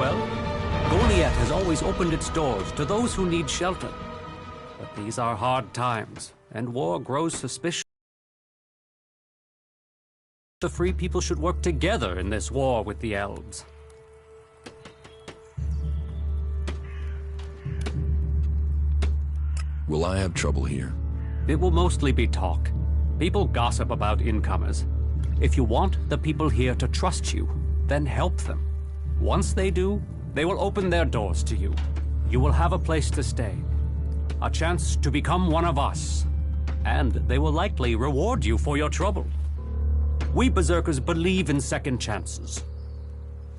well? Goliath has always opened its doors to those who need shelter. But these are hard times, and war grows suspicious. The free people should work together in this war with the elves. Will I have trouble here? It will mostly be talk. People gossip about incomers. If you want the people here to trust you, then help them. Once they do, they will open their doors to you. You will have a place to stay, a chance to become one of us, and they will likely reward you for your trouble. We Berserkers believe in second chances.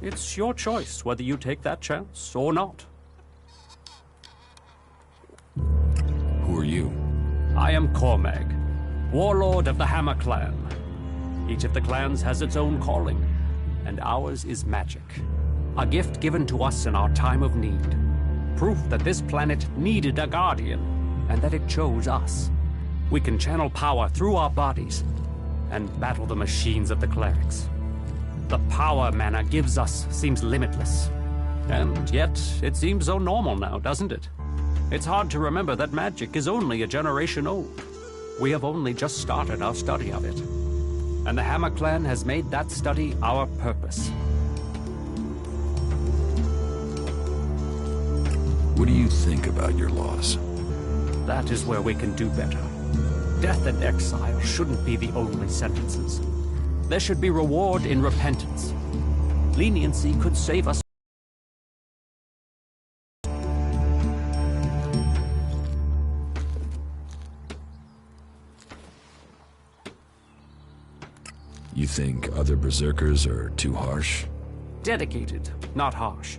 It's your choice whether you take that chance or not. Who are you? I am Cormag, warlord of the Hammer Clan. Each of the clans has its own calling, and ours is magic. A gift given to us in our time of need. Proof that this planet needed a guardian, and that it chose us. We can channel power through our bodies, and battle the machines of the clerics. The power mana gives us seems limitless. And yet, it seems so normal now, doesn't it? It's hard to remember that magic is only a generation old. We have only just started our study of it. And the Hammer Clan has made that study our purpose. What do you think about your laws? That is where we can do better. Death and exile shouldn't be the only sentences. There should be reward in repentance. Leniency could save us. You think other Berserkers are too harsh? Dedicated, not harsh.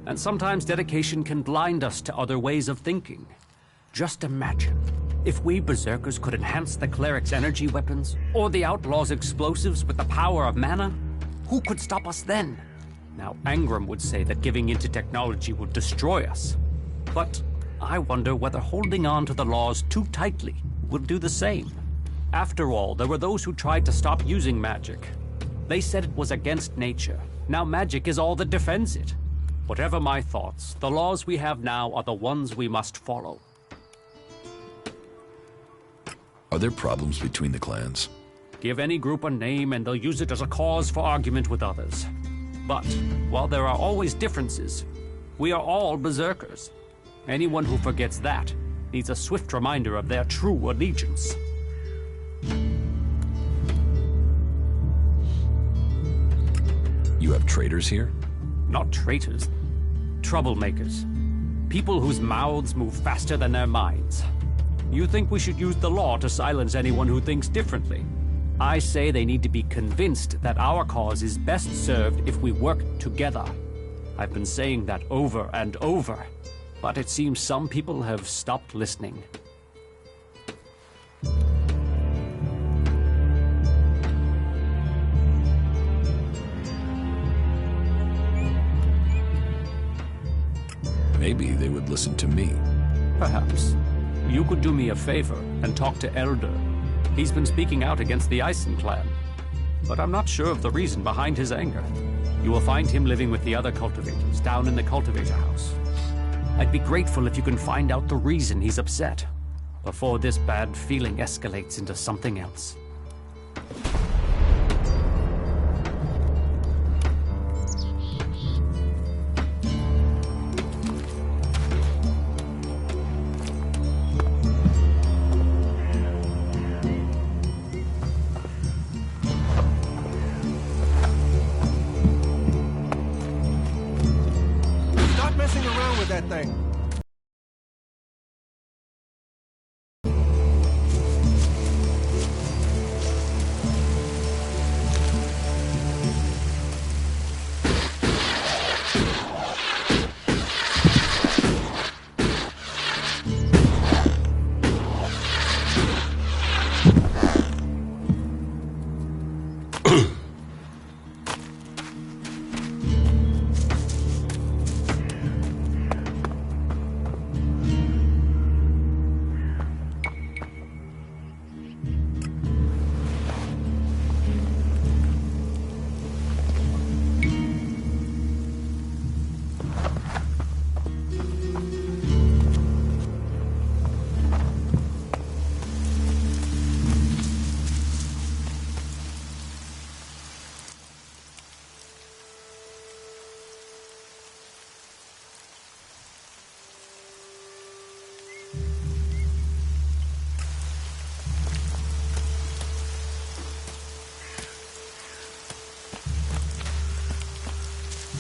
And sometimes dedication can blind us to other ways of thinking. Just imagine, if we Berserkers could enhance the cleric's energy weapons, or the outlaw's explosives with the power of mana, who could stop us then? Now, Angram would say that giving into technology would destroy us. But I wonder whether holding on to the laws too tightly will do the same. After all, there were those who tried to stop using magic. They said it was against nature. Now magic is all that defends it. Whatever my thoughts, the laws we have now are the ones we must follow. Are there problems between the clans? Give any group a name and they'll use it as a cause for argument with others. But, while there are always differences, we are all Berserkers. Anyone who forgets that needs a swift reminder of their true allegiance. You have traitors here? Not traitors. Troublemakers. People whose mouths move faster than their minds. You think we should use the law to silence anyone who thinks differently? I say they need to be convinced that our cause is best served if we work together. I've been saying that over and over, but it seems some people have stopped listening. Maybe they would listen to me. Perhaps. You could do me a favor and talk to Elder. He's been speaking out against the Ison clan. But I'm not sure of the reason behind his anger. You will find him living with the other cultivators down in the cultivator house. I'd be grateful if you can find out the reason he's upset, before this bad feeling escalates into something else. That thing.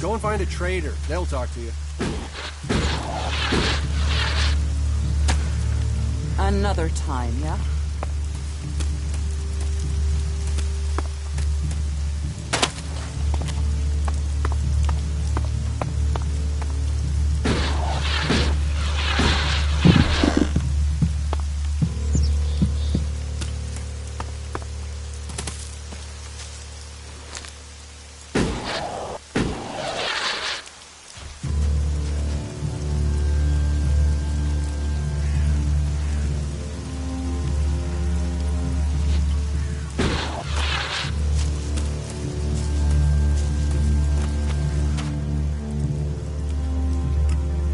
Go and find a trader. They'll talk to you. Another time, yeah?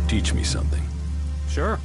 Teach me something. Sure.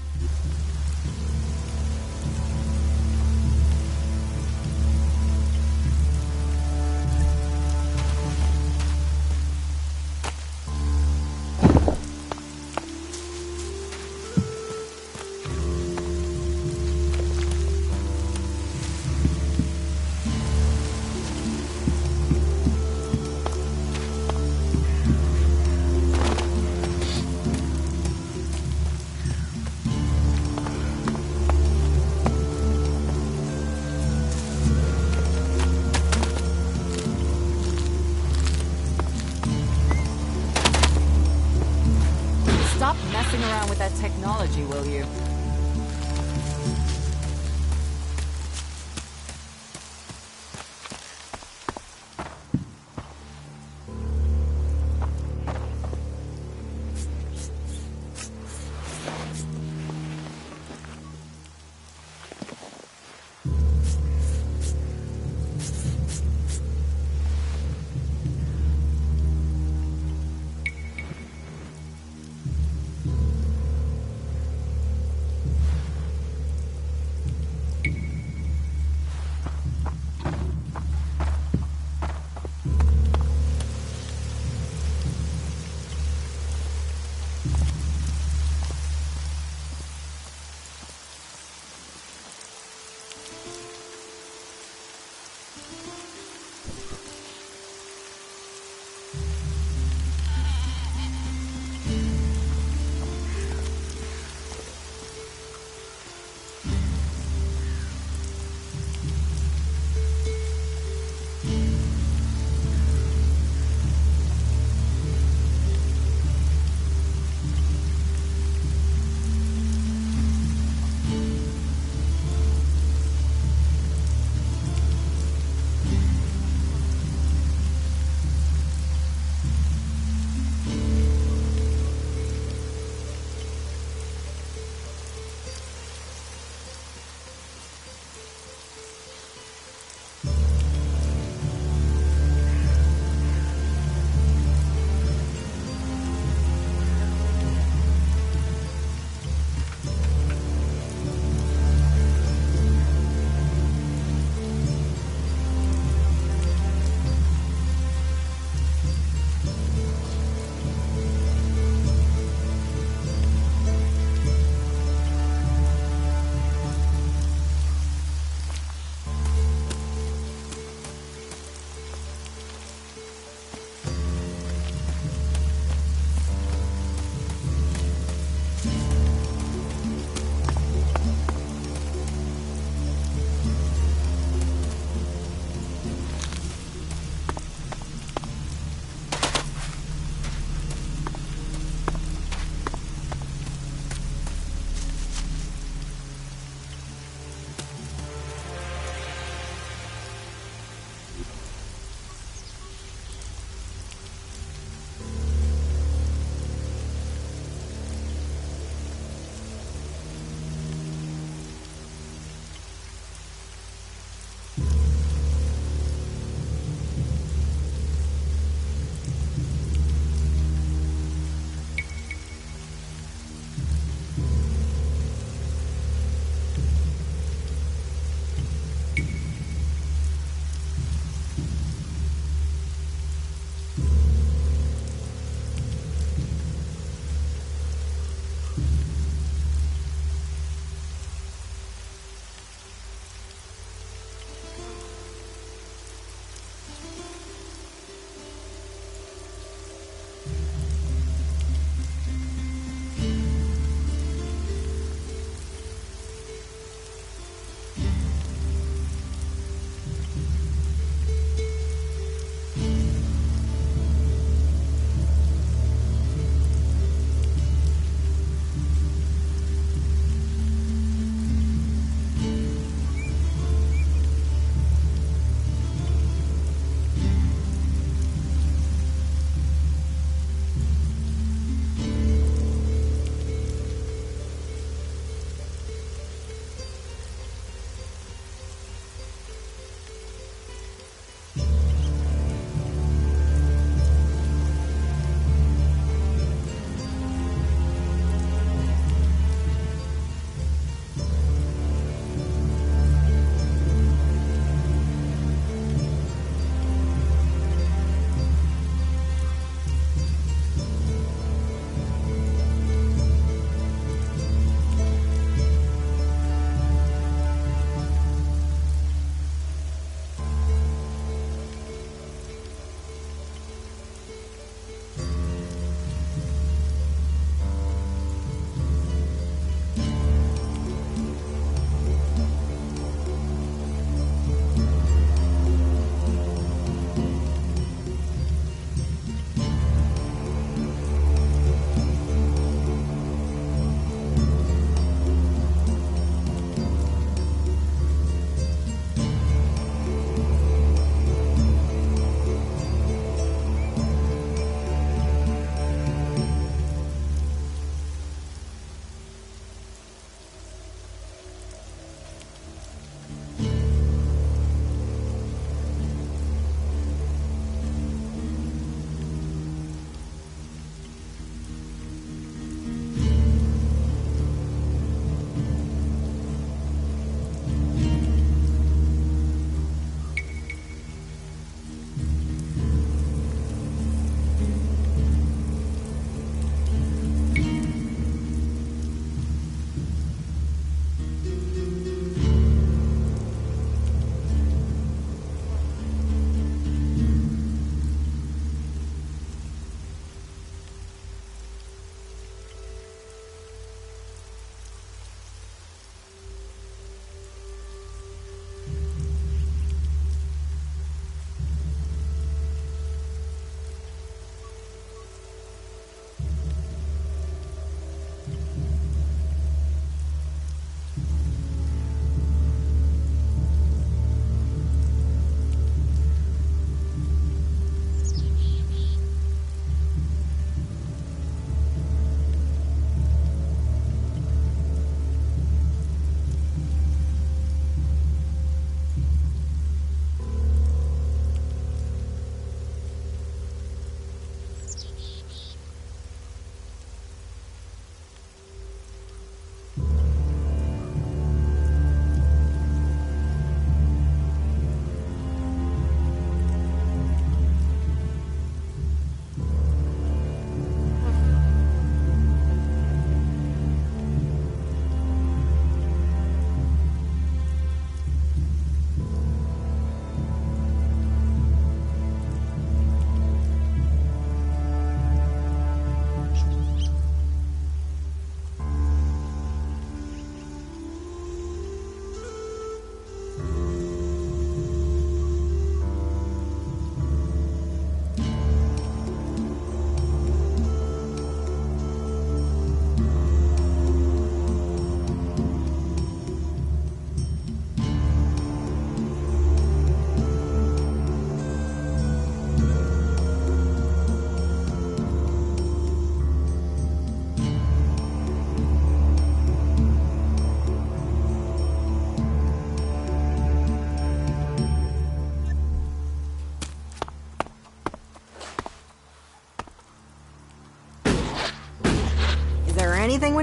Stop messing around with that technology, will you?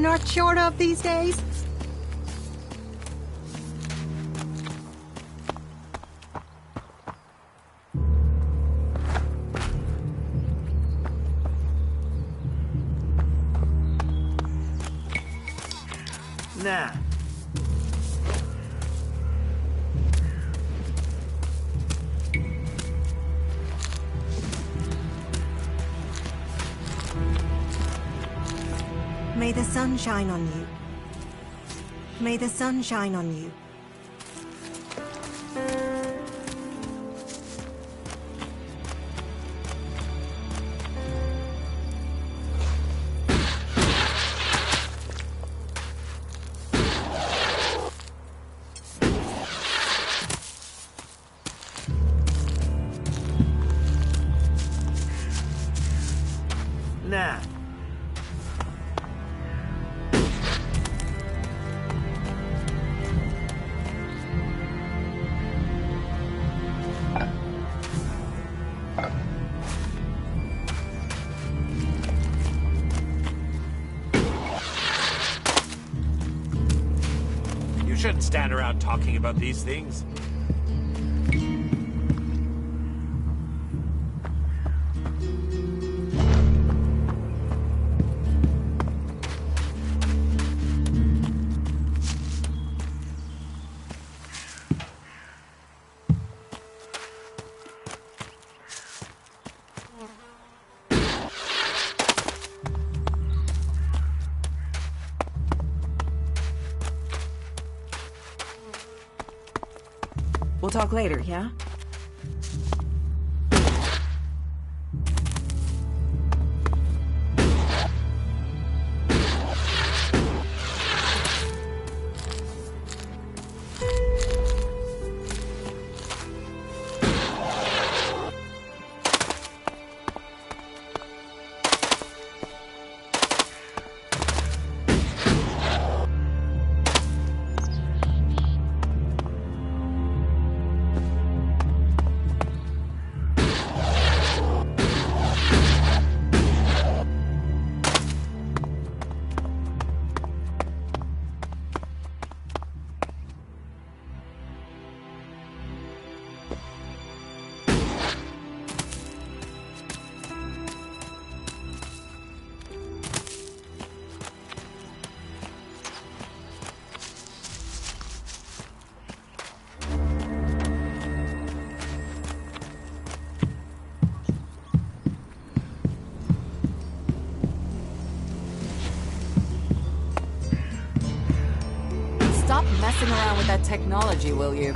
we're not short of these days? Nah. May the sun shine on you. May the sun shine on you. Nah. You shouldn't stand around talking about these things. We'll talk later, yeah? Stop messing around with that technology, will you?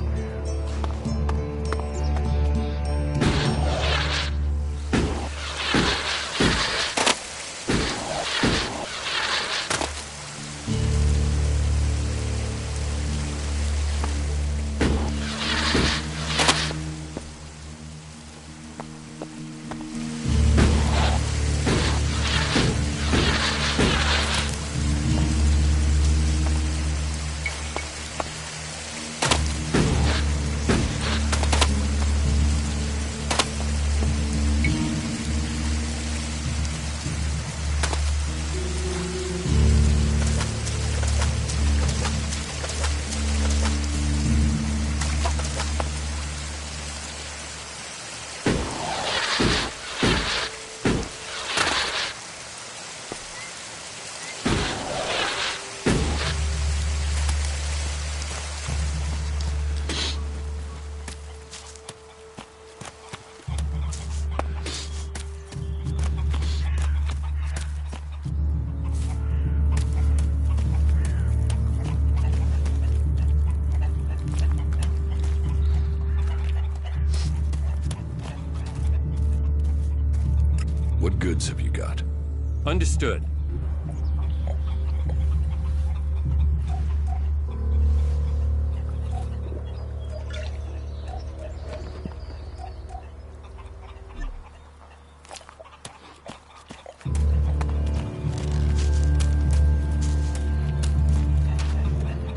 What goods have you got? Understood.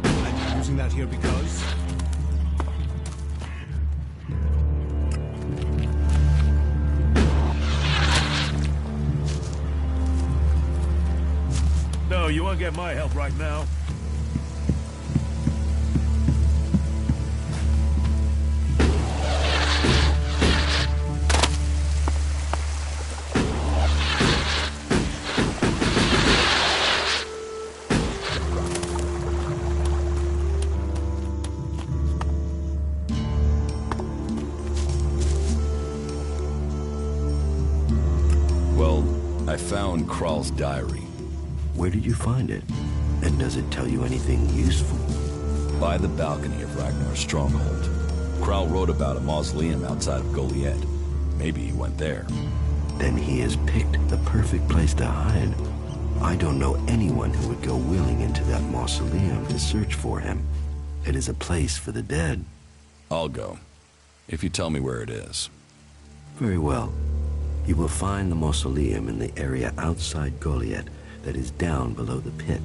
I'm using that here because... No, you won't get my help right now. I found Kral's diary. Where did you find it? And does it tell you anything useful? By the balcony of Ragnar's stronghold. Kral wrote about a mausoleum outside of Goliad. Maybe he went there. Then he has picked the perfect place to hide. I don't know anyone who would go willing into that mausoleum to search for him. It is a place for the dead. I'll go, if you tell me where it is. Very well. You will find the mausoleum in the area outside Goliad that is down below the pit,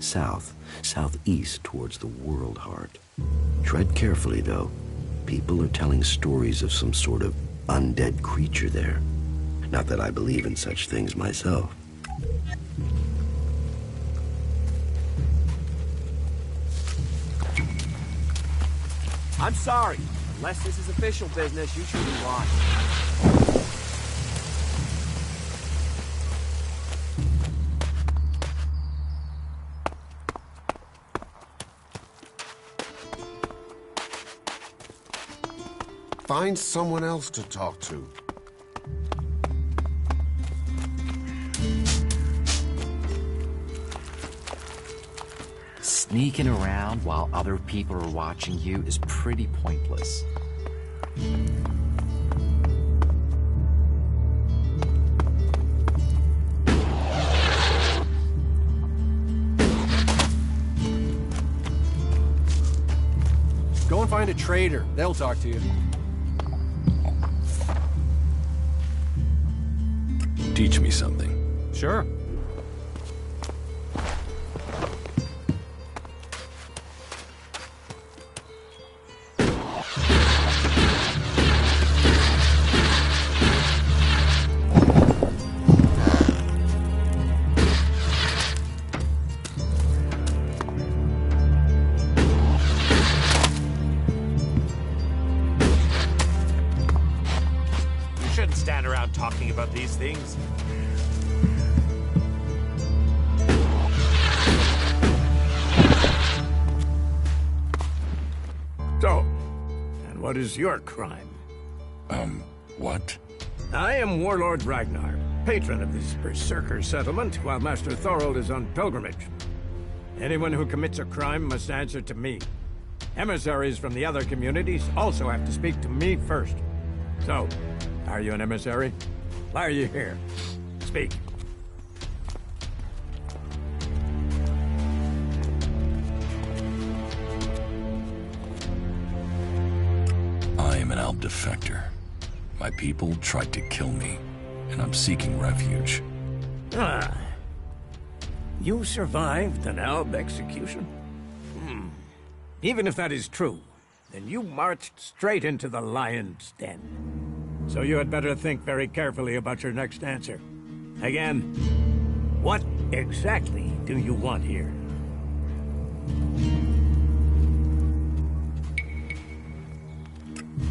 southeast towards the World Heart. Tread carefully, though. People are telling stories of some sort of undead creature there. Not that I believe in such things myself. I'm sorry. Unless this is official business, you should be lost. Find someone else to talk to. Sneaking around while other people are watching you is pretty pointless. Go and find a trader. They'll talk to you. Teach me something. Sure. Stand around talking about these things. So, and what is your crime? What? I am Warlord Ragnar, patron of this Berserker settlement, while Master Thorold is on pilgrimage. Anyone who commits a crime must answer to me. Emissaries from the other communities also have to speak to me first. So, are you an emissary? Why are you here? Speak. I am an Alp defector. My people tried to kill me, and I'm seeking refuge. Ah. You survived an Alb execution? Even if that is true, then you marched straight into the lion's den. So you had better think very carefully about your next answer. Again, what exactly do you want here?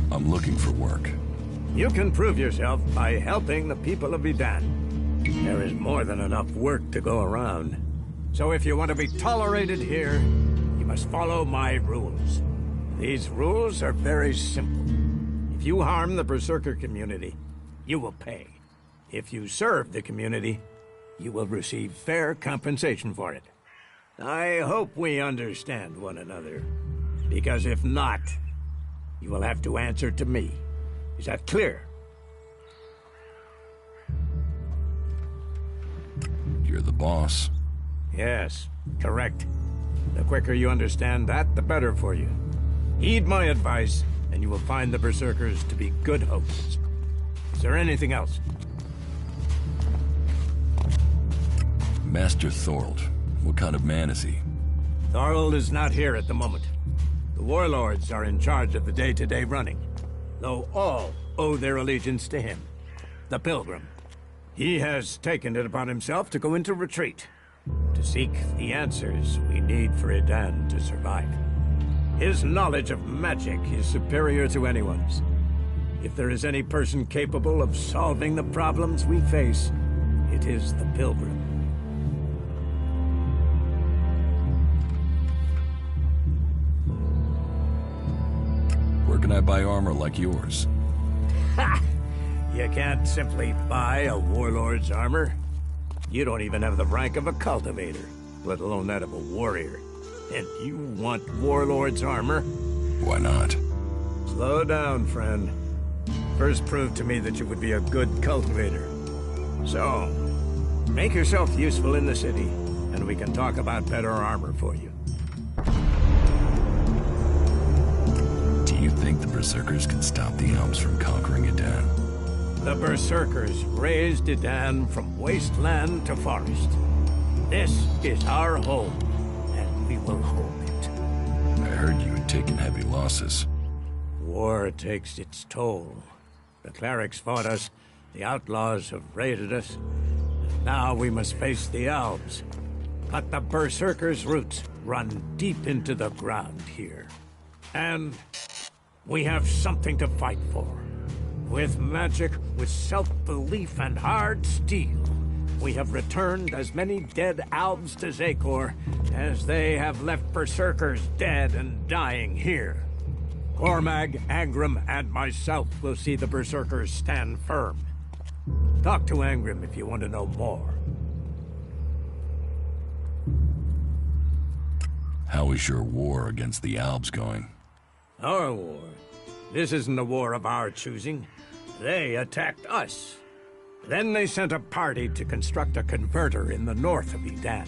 I'm looking for work. You can prove yourself by helping the people of Idan. There is more than enough work to go around. So if you want to be tolerated here, you must follow my rules. These rules are very simple. If you harm the Berserker community, you will pay. If you serve the community, you will receive fair compensation for it. I hope we understand one another. Because if not, you will have to answer to me. Is that clear? You're the boss. Yes, correct. The quicker you understand that, the better for you. Heed my advice, and you will find the Berserkers to be good hosts. Is there anything else? Master Thorold. What kind of man is he? Thorold is not here at the moment. The warlords are in charge of the day-to-day running, though all owe their allegiance to him, the Pilgrim. He has taken it upon himself to go into retreat. to seek the answers we need for Edan to survive. His knowledge of magic is superior to anyone's. If there is any person capable of solving the problems we face, it is the Pilgrim. Where can I buy armor like yours? Ha! You can't simply buy a warlord's armor. You don't even have the rank of a cultivator, let alone that of a warrior. And you want warlord's armor? Why not? Slow down, friend. First prove to me that you would be a good cultivator. So, make yourself useful in the city, and we can talk about better armor for you. Do you think the Berserkers can stop the elves from conquering Edan? The Berserkers raised Edan from wasteland to forest. This is our home, and we will hold it. I heard you had taken heavy losses. War takes its toll. The clerics fought us, the outlaws have raided us, and now we must face the elves. But the Berserkers' roots run deep into the ground here. And we have something to fight for. With magic, with self-belief and hard steel, we have returned as many dead elves to Zakor as they have left Berserkers dead and dying here. Cormag, Angrim, and myself will see the Berserkers stand firm. Talk to Angrim if you want to know more. How is your war against the Albs going? Our war? This isn't a war of our choosing. They attacked us. Then they sent a party to construct a converter in the north of Edan.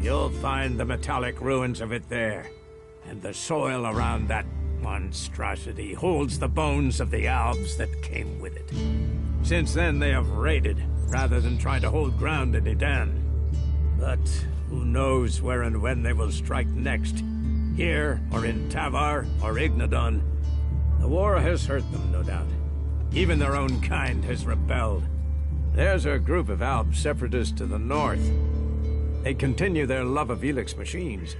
You'll find the metallic ruins of it there, and the soil around that monstrosity holds the bones of the elves that came with it. Since then, they have raided, rather than trying to hold ground in Edan. But who knows where and when they will strike next? Here, or in Tavar, or Ignadon. The war has hurt them, no doubt. Even their own kind has rebelled. There's a group of Alb separatists to the north. They continue their love of Elex machines,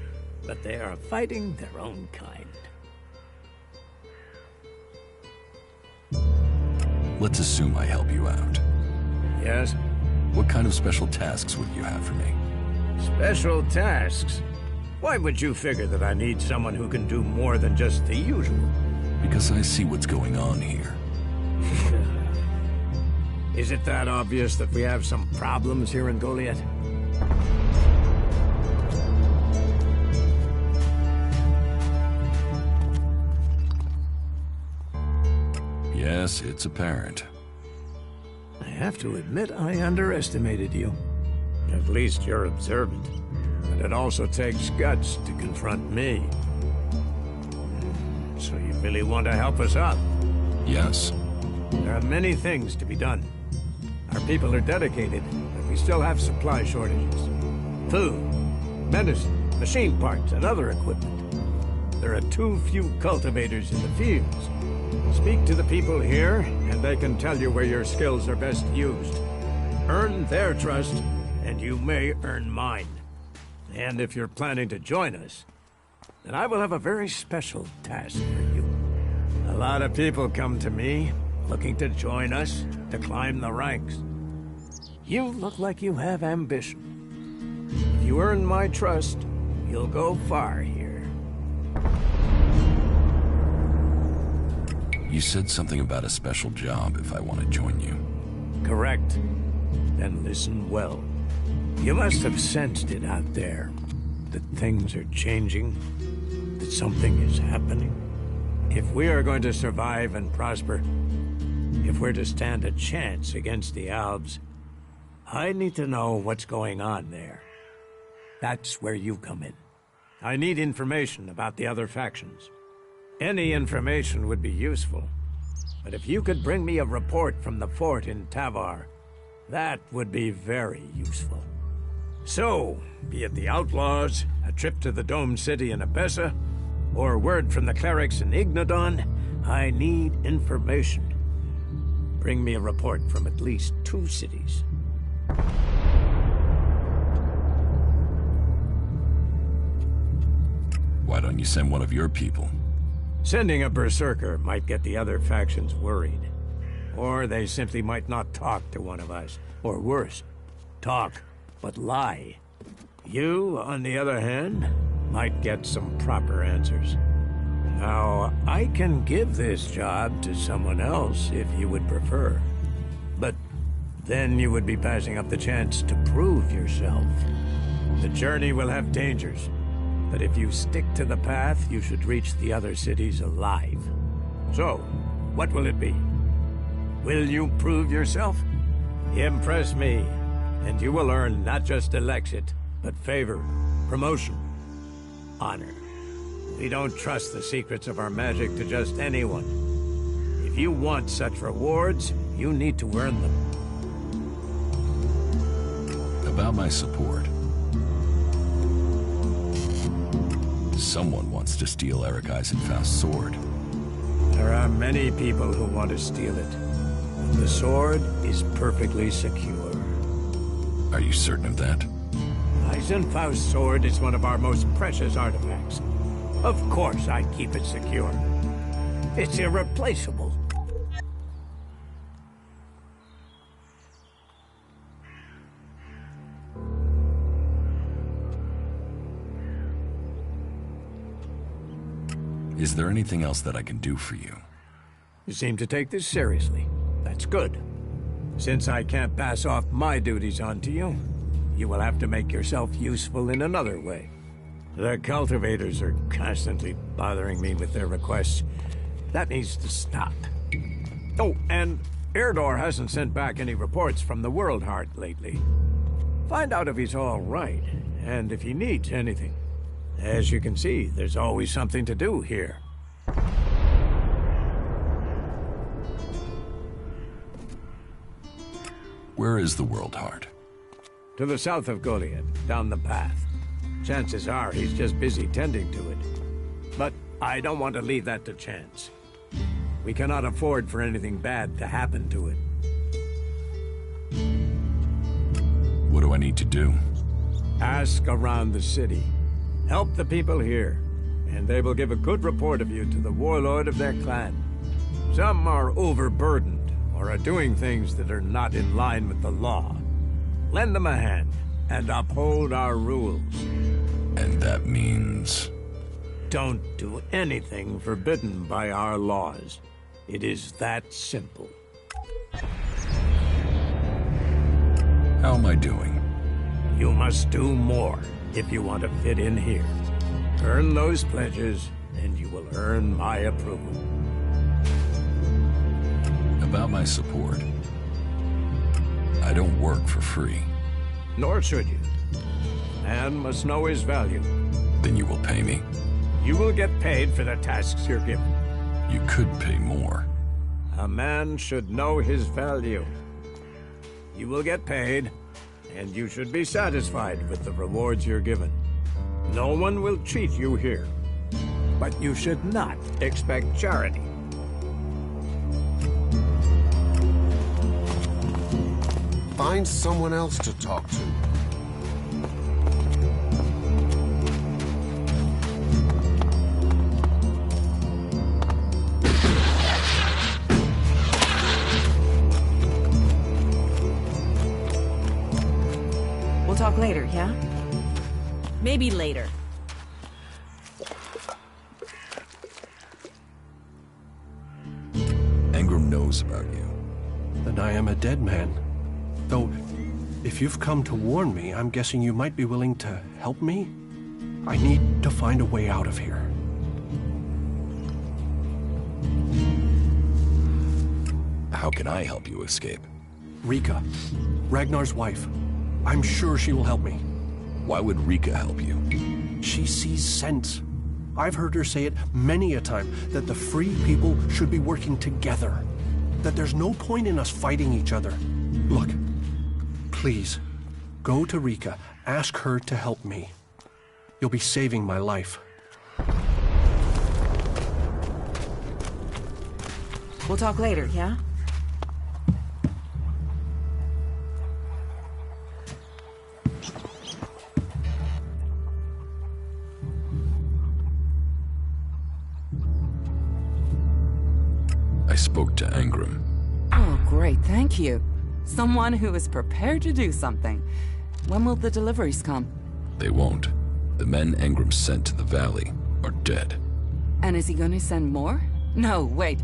but they are fighting their own kind. Let's assume I help you out. Yes? What kind of special tasks would you have for me? Special tasks? Why would you figure that I need someone who can do more than just the usual? Because I see what's going on here. Is it that obvious that we have some problems here in Goliath? Yes, it's apparent. I have to admit I underestimated you. At least you're observant. But it also takes guts to confront me. So you really want to help us out? Yes. There are many things to be done. Our people are dedicated, but we still have supply shortages. Food, medicine, machine parts, and other equipment. There are too few cultivators in the fields. Speak to the people here, and they can tell you where your skills are best used. Earn their trust, and you may earn mine. And if you're planning to join us, then I will have a very special task for you. A lot of people come to me, looking to join us, to climb the ranks. You look like you have ambition. If you earn my trust, you'll go far here. You said something about a special job if I want to join you. Correct. Then listen well. You must have sensed it out there, that things are changing, that something is happening. If we are going to survive and prosper, if we're to stand a chance against the Albs, I need to know what's going on there. That's where you come in. I need information about the other factions. Any information would be useful, but if you could bring me a report from the fort in Tavar, that would be very useful. So, be it the outlaws, a trip to the domed city in Abessa, or word from the clerics in Ignadon, I need information. Bring me a report from at least 2 cities. Why don't you send one of your people? Sending a berserker might get the other factions worried. Or they simply might not talk to one of us. Or worse, talk, but lie. You, on the other hand, might get some proper answers. Now, I can give this job to someone else if you would prefer. But then you would be passing up the chance to prove yourself. The journey will have dangers, but if you stick to the path, you should reach the other cities alive. So, what will it be? Will you prove yourself? Impress me, and you will earn not just Elex, but favor, promotion, honor. We don't trust the secrets of our magic to just anyone. If you want such rewards, you need to earn them. About my support. Someone wants to steal Eric Eisenfaust's sword. There are many people who want to steal it. The sword is perfectly secure. Are you certain of that? Eisenfaust's sword is one of our most precious artifacts. Of course I keep it secure. It's irreplaceable. Is there anything else that I can do for you? You seem to take this seriously. That's good. Since I can't pass off my duties onto you, you will have to make yourself useful in another way. The cultivators are constantly bothering me with their requests. That needs to stop. Oh, and Erdor hasn't sent back any reports from the World Heart lately. Find out if he's all right, and if he needs anything. As you can see, there's always something to do here. Where is the World Heart? To the south of Goliath, down the path. Chances are he's just busy tending to it. But I don't want to leave that to chance. We cannot afford for anything bad to happen to it. What do I need to do? Ask around the city. Help the people here, and they will give a good report of you to the warlord of their clan. Some are overburdened, or are doing things that are not in line with the law. Lend them a hand, and uphold our rules. And that means... Don't do anything forbidden by our laws. It is that simple. How am I doing? You must do more if you want to fit in here. Earn those pledges, and you will earn my approval. About my support. I don't work for free. Nor should you. Man must know his value. Then you will pay me? You will get paid for the tasks you're given. You could pay more. A man should know his value. You will get paid, and you should be satisfied with the rewards you're given. No one will cheat you here. But you should not expect charity. Find someone else to talk to. We'll talk later, yeah? Maybe later. Engram knows about you. Then I am a dead man. Though, if you've come to warn me, I'm guessing you might be willing to help me? I need to find a way out of here. How can I help you escape? Rika, Ragnar's wife. I'm sure she will help me. Why would Rika help you? She sees sense. I've heard her say it many a time, that the free people should be working together. That there's no point in us fighting each other. Look, please, go to Rika, ask her to help me. You'll be saving my life. We'll talk later, yeah? I spoke to Angrim. Oh, great, thank you. Someone who is prepared to do something. When will the deliveries come? They won't. The men Angrim sent to the valley are dead. And is he going to send more? No, wait.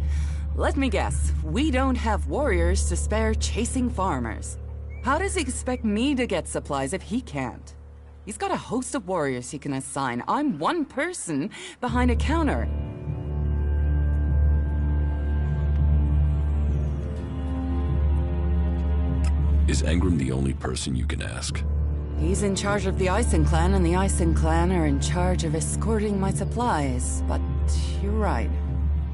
Let me guess. We don't have warriors to spare chasing farmers. How does he expect me to get supplies if he can't? He's got a host of warriors he can assign. I'm one person behind a counter. Is Angrim the only person you can ask? He's in charge of the Ison clan, and the Ison clan are in charge of escorting my supplies. But you're right.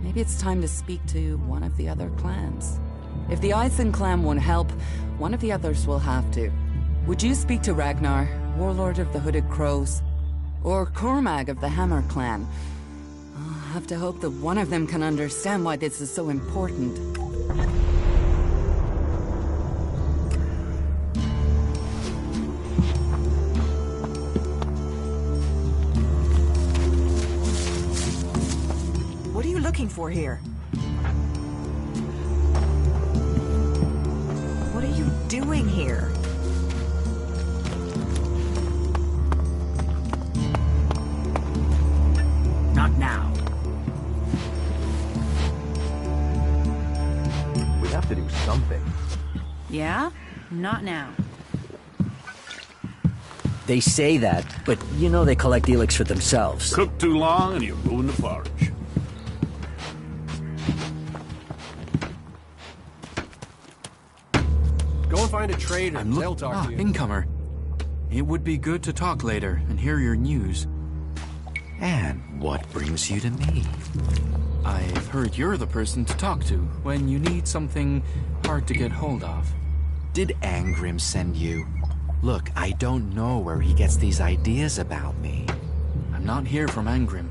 Maybe it's time to speak to one of the other clans. If the Ison clan won't help, one of the others will have to. Would you speak to Ragnar, warlord of the Hooded Crows? Or Cormag of the Hammer clan? I'll have to hope that one of them can understand why this is so important. What are you looking for here? What are you doing here? Not now. We have to do something. Yeah? Not now. They say that, but you know they collect Elex for themselves. Cook too long and you ruin the porridge. Go and find a trader. They'll talk to you. Incomer. It would be good to talk later and hear your news. And what brings you to me? I've heard you're the person to talk to when you need something hard to get hold of. Did Angrim send you? Look, I don't know where he gets these ideas about me. I'm not here from Angrim.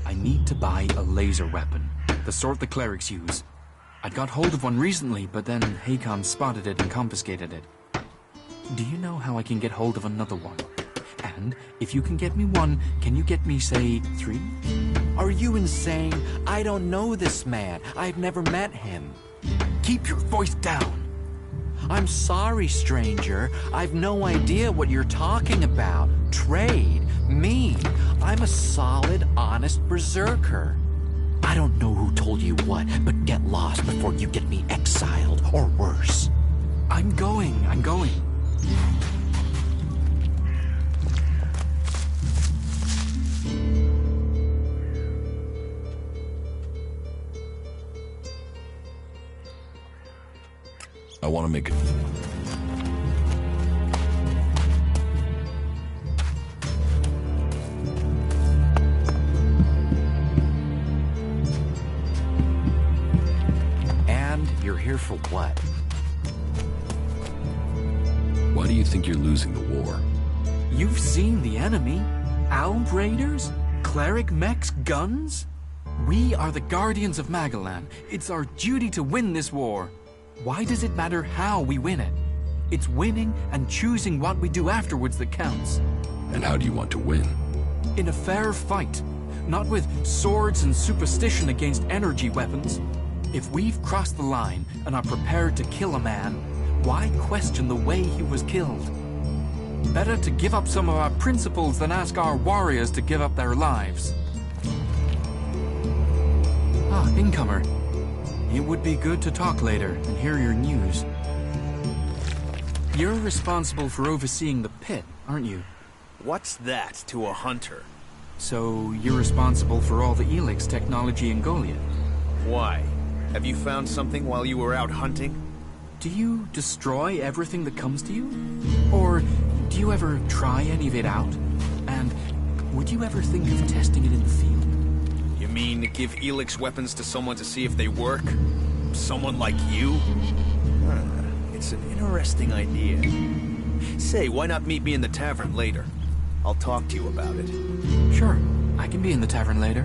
I need to buy a laser weapon, the sort the clerics use. I'd got hold of one recently, but then Hakon spotted it and confiscated it. Do you know how I can get hold of another one? And if you can get me one, can you get me, say, 3? Are you insane? I don't know this man. I've never met him. Keep your voice down. I'm sorry, stranger. I've no idea what you're talking about. Trade? Me? I'm a solid, honest berserker. I don't know who told you what, but get lost before you get me exiled, or worse. I'm going. I want to make it. And you're here for what? Why do you think you're losing the war? You've seen the enemy. Alb raiders? Cleric mechs, guns? We are the guardians of Magalan. It's our duty to win this war. Why does it matter how we win it? It's winning and choosing what we do afterwards that counts. And how do you want to win? In a fair fight, not with swords and superstition against energy weapons. If we've crossed the line and are prepared to kill a man, why question the way he was killed? Better to give up some of our principles than ask our warriors to give up their lives. Incomer. It would be good to talk later and hear your news. You're responsible for overseeing the pit, aren't you? What's that to a hunter? So you're responsible for all the Elex technology in Goliath? Why? Have you found something while you were out hunting? Do you destroy everything that comes to you? Or do you ever try any of it out? And would you ever think of testing it in the field? You mean give Elex weapons to someone to see if they work? Someone like you? It's an interesting idea. Say, why not meet me in the tavern later? I'll talk to you about it. Sure, I can be in the tavern later.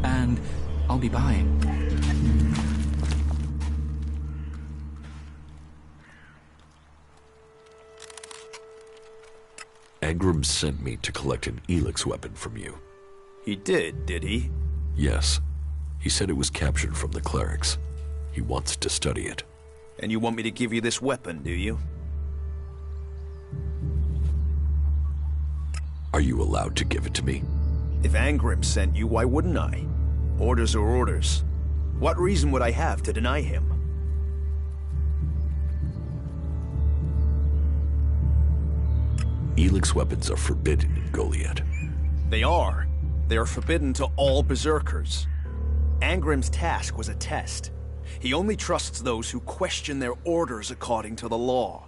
And I'll be buying. Angrim sent me to collect an Elex weapon from you. He did he? Yes. He said it was captured from the clerics. He wants to study it. And you want me to give you this weapon, do you? Are you allowed to give it to me? If Angrim sent you, why wouldn't I? Orders are orders. What reason would I have to deny him? Elex weapons are forbidden in Goliad. They are. They are forbidden to all berserkers. Angrim's task was a test. He only trusts those who question their orders according to the law.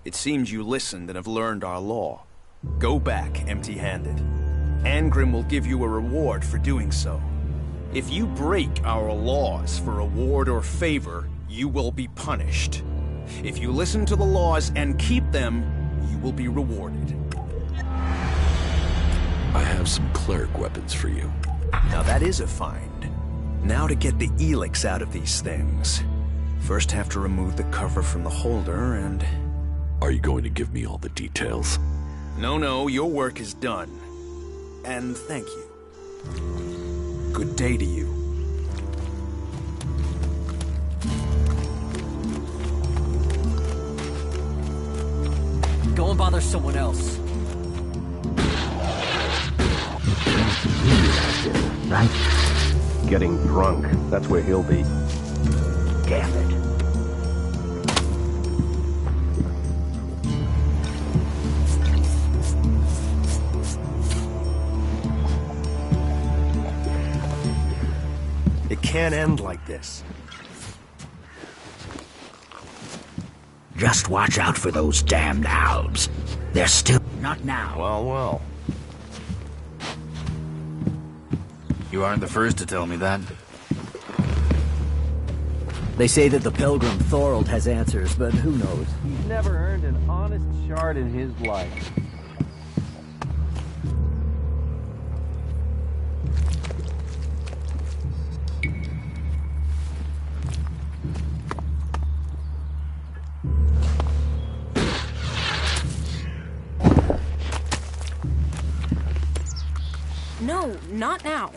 It seems you listened and have learned our law. Go back empty-handed. Angrim will give you a reward for doing so. If you break our laws for reward or favor, you will be punished. If you listen to the laws and keep them, you will be rewarded. I have some cleric weapons for you. Now that is a find. Now to get the Elex out of these things. First have to remove the cover from the holder and... Are you going to give me all the details? No, your work is done. And thank you. Good day to you. Go and bother someone else. Right? Getting drunk. That's where he'll be. Damn it. It can't end like this. Just watch out for those damned albs. They're still... Not now. Well. You aren't the first to tell me that. They say that the pilgrim Thorold has answers, but who knows? He's never earned an honest shard in his life. No, not now.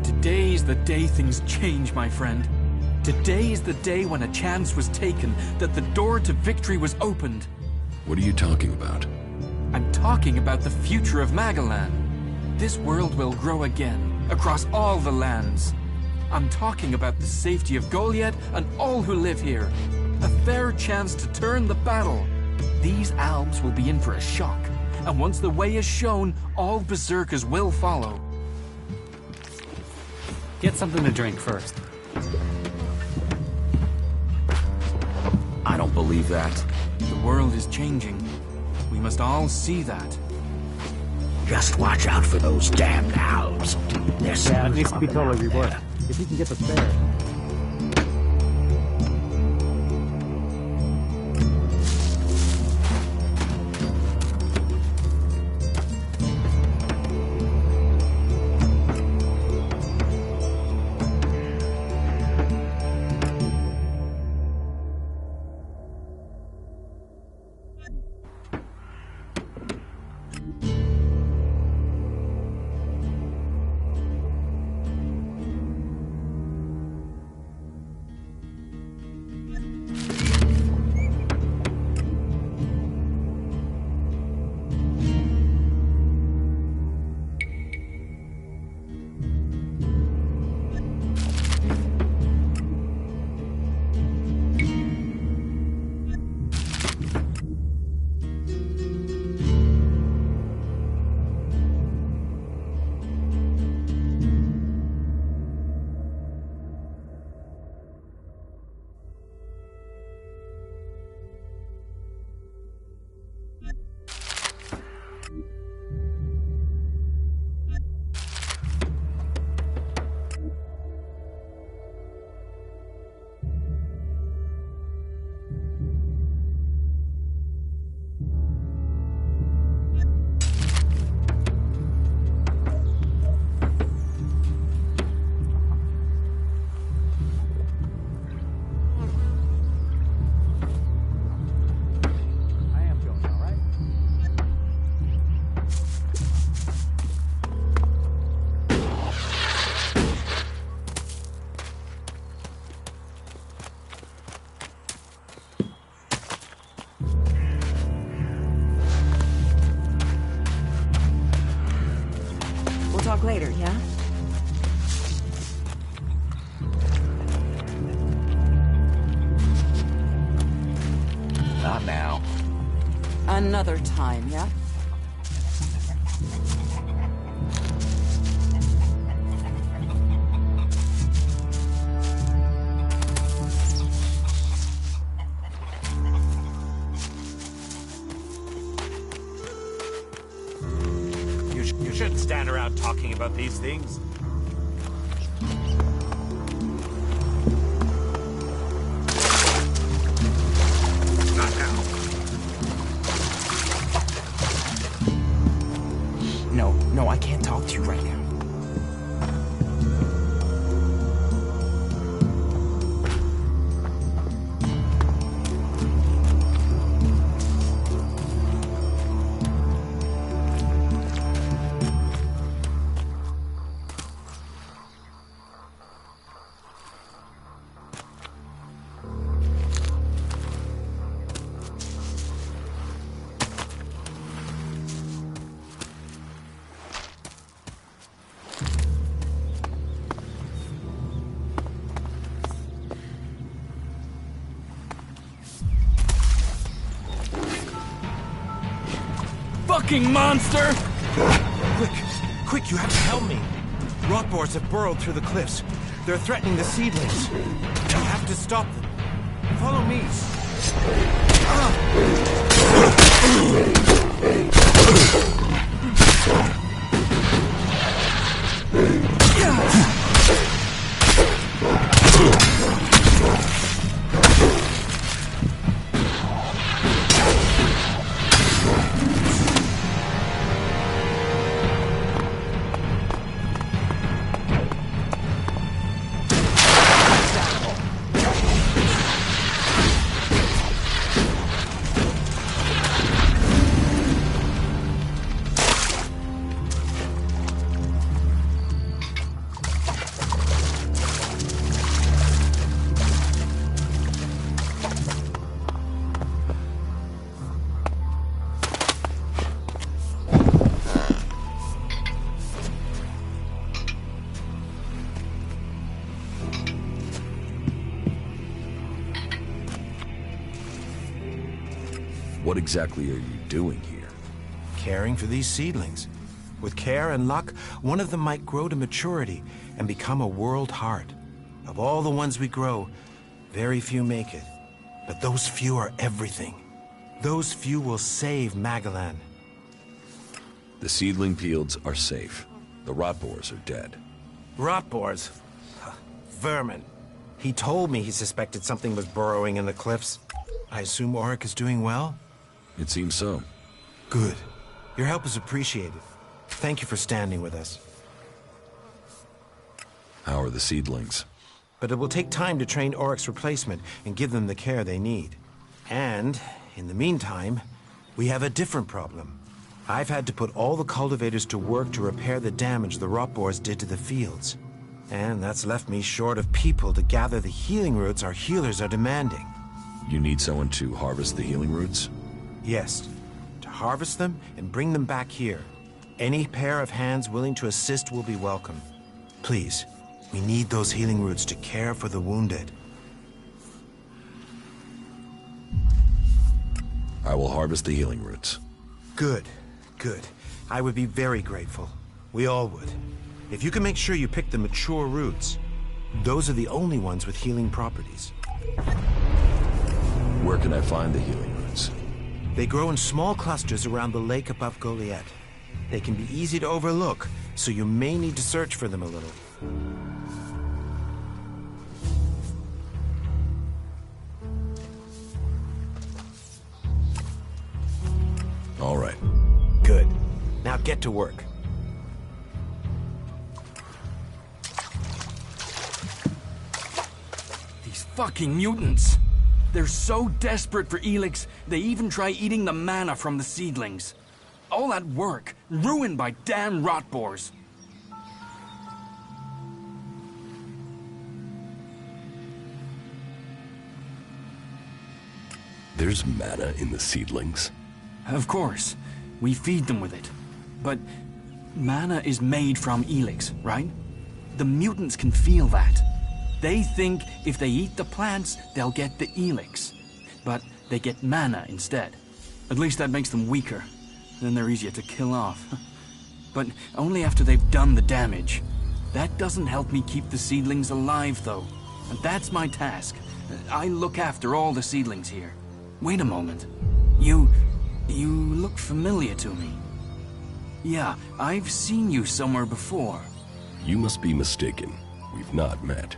Today's the day things change, my friend. Today is the day when a chance was taken, that the door to victory was opened. What are you talking about? I'm talking about the future of Magalan. This world will grow again, across all the lands. I'm talking about the safety of Goliad and all who live here. A fair chance to turn the battle. These albs will be in for a shock, and once the way is shown, all berserkers will follow. Get something to drink first. I don't believe that. The world is changing. We must all see that. Just watch out for those damned albs. They're Yeah, it needs to be totally reworked. If you can get the spare. talk later, yeah? Not now. Another time, yeah? You shouldn't stand around talking about these things. Not now. No, I can't talk to you right now. Fucking monster! Quick, you have to help me. Rotboars have burrowed through the cliffs. They're threatening the seedlings. We have to stop them. Follow me. What exactly are you doing here? Caring for these seedlings. With care and luck, one of them might grow to maturity and become a world heart. Of all the ones we grow, very few make it. But those few are everything. Those few will save Magalan. The seedling fields are safe. The rotboars are dead. Rotboars? Vermin. He told me he suspected something was burrowing in the cliffs. I assume Auric is doing well? It seems so. Good. Your help is appreciated. Thank you for standing with us. How are the seedlings? But it will take time to train Auric's replacement and give them the care they need. And, in the meantime, we have a different problem. I've had to put all the cultivators to work to repair the damage the rotboars did to the fields. And that's left me short of people to gather the healing roots our healers are demanding. You need someone to harvest the healing roots? Yes. To harvest them and bring them back here. Any pair of hands willing to assist will be welcome. Please, we need those healing roots to care for the wounded. I will harvest the healing roots. Good. Good. I would be very grateful. We all would. If you can make sure you pick the mature roots, those are the only ones with healing properties. Where can I find the healing roots? They grow in small clusters around the lake above Goliath. They can be easy to overlook, so you may need to search for them a little. All right. Good. Now get to work. These fucking mutants. They're so desperate for Elex, they even try eating the mana from the seedlings. All that work, ruined by damn rotboars. There's mana in the seedlings. Of course. We feed them with it. But Mana is made from Elex, right? The mutants can feel that. They think if they eat the plants, they'll get the Elex. But they get mana instead. At least that makes them weaker. Then they're easier to kill off. But only after they've done the damage. That doesn't help me keep the seedlings alive, though. And that's my task. I look after all the seedlings here. Wait a moment. You look familiar to me. Yeah, I've seen you somewhere before. You must be mistaken. We've not met.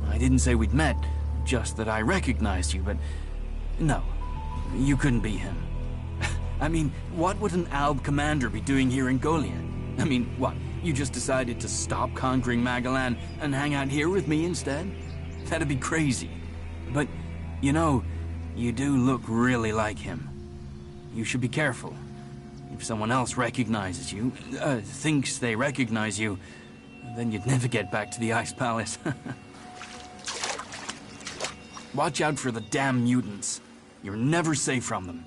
I didn't say we'd met, just that I recognized you, but... No, you couldn't be him. I mean, what would an Alb commander be doing here in Goliad? I mean, what, you just decided to stop conquering Magalan and hang out here with me instead? That'd be crazy. But, you know, you do look really like him. You should be careful. If someone else recognizes you, thinks they recognize you, then you'd never get back to the Ice Palace. Watch out for the damn mutants. You're never safe from them.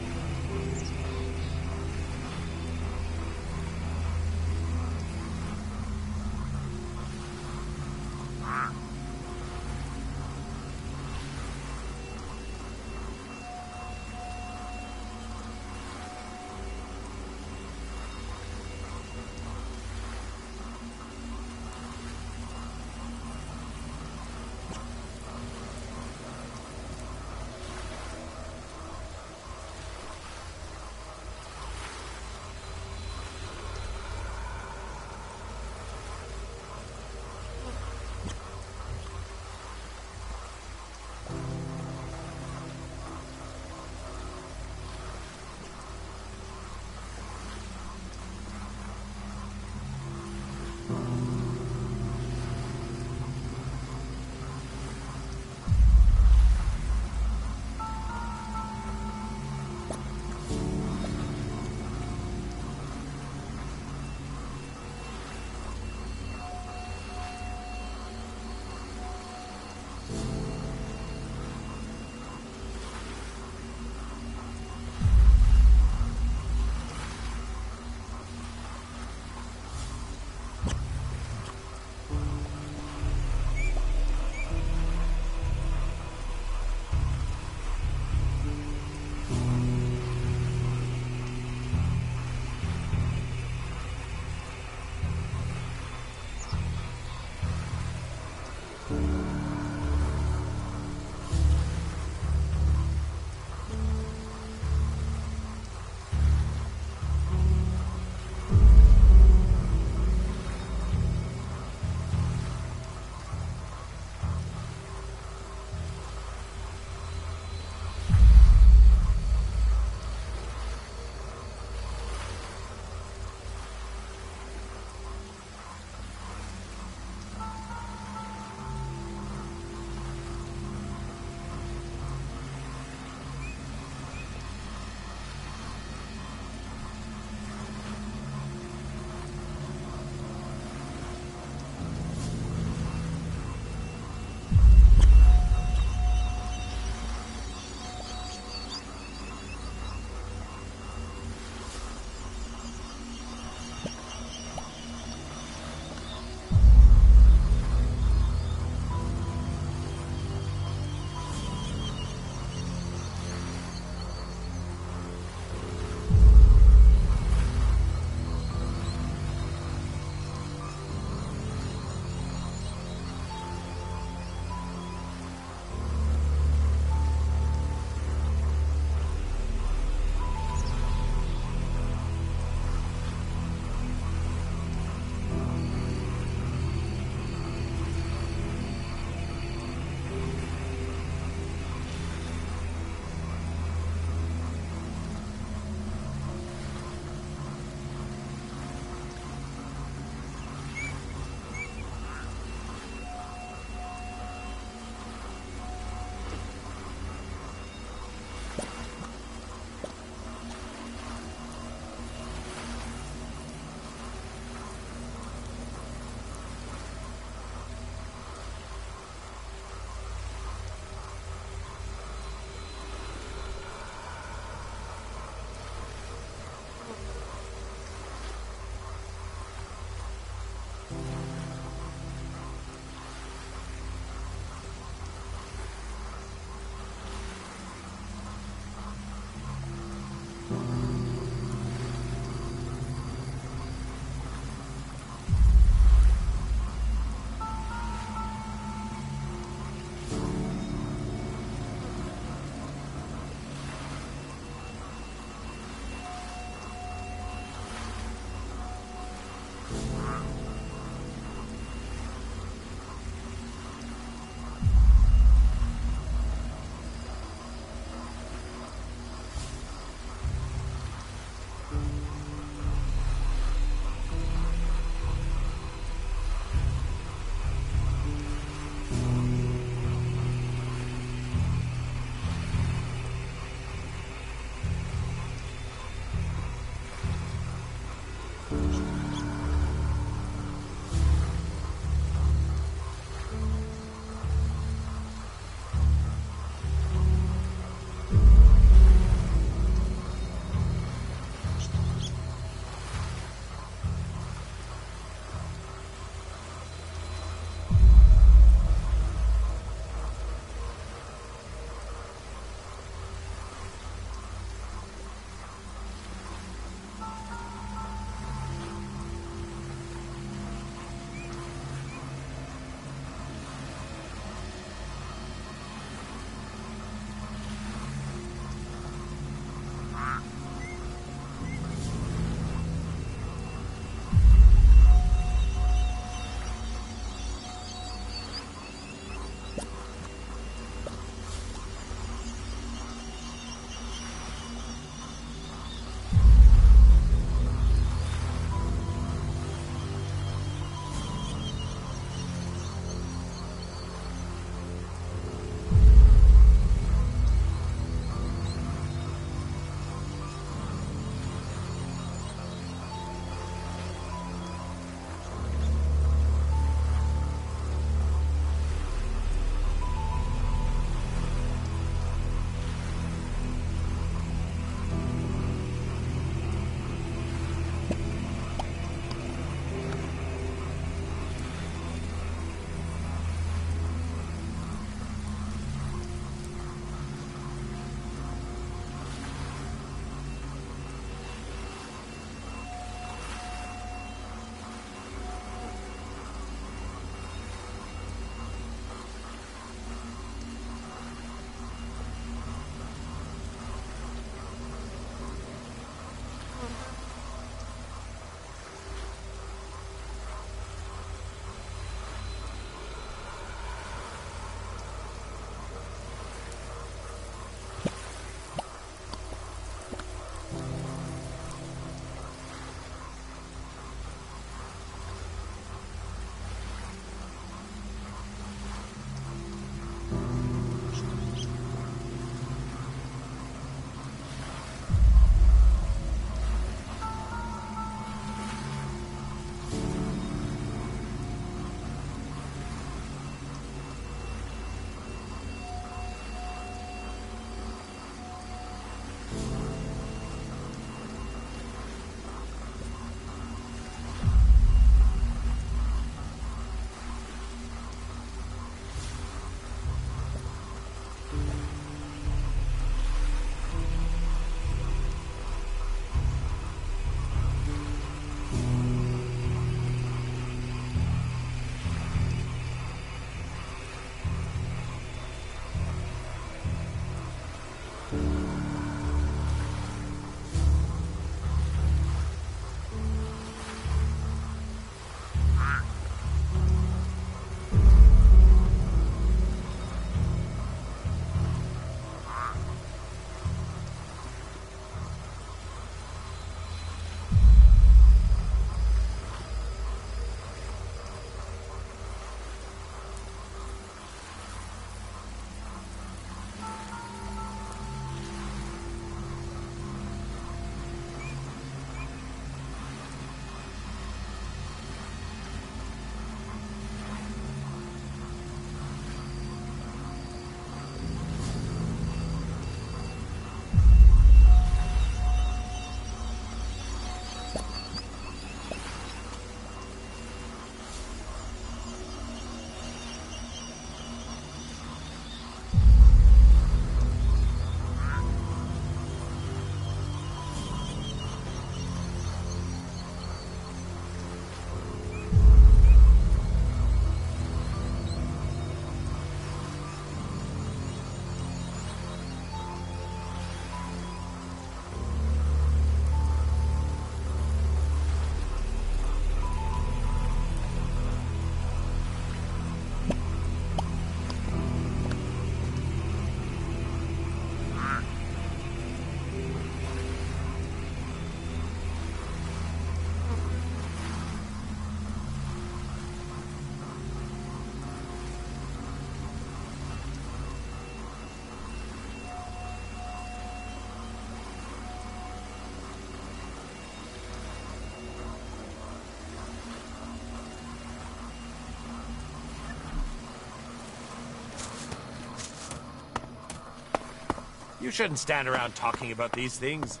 You shouldn't stand around talking about these things.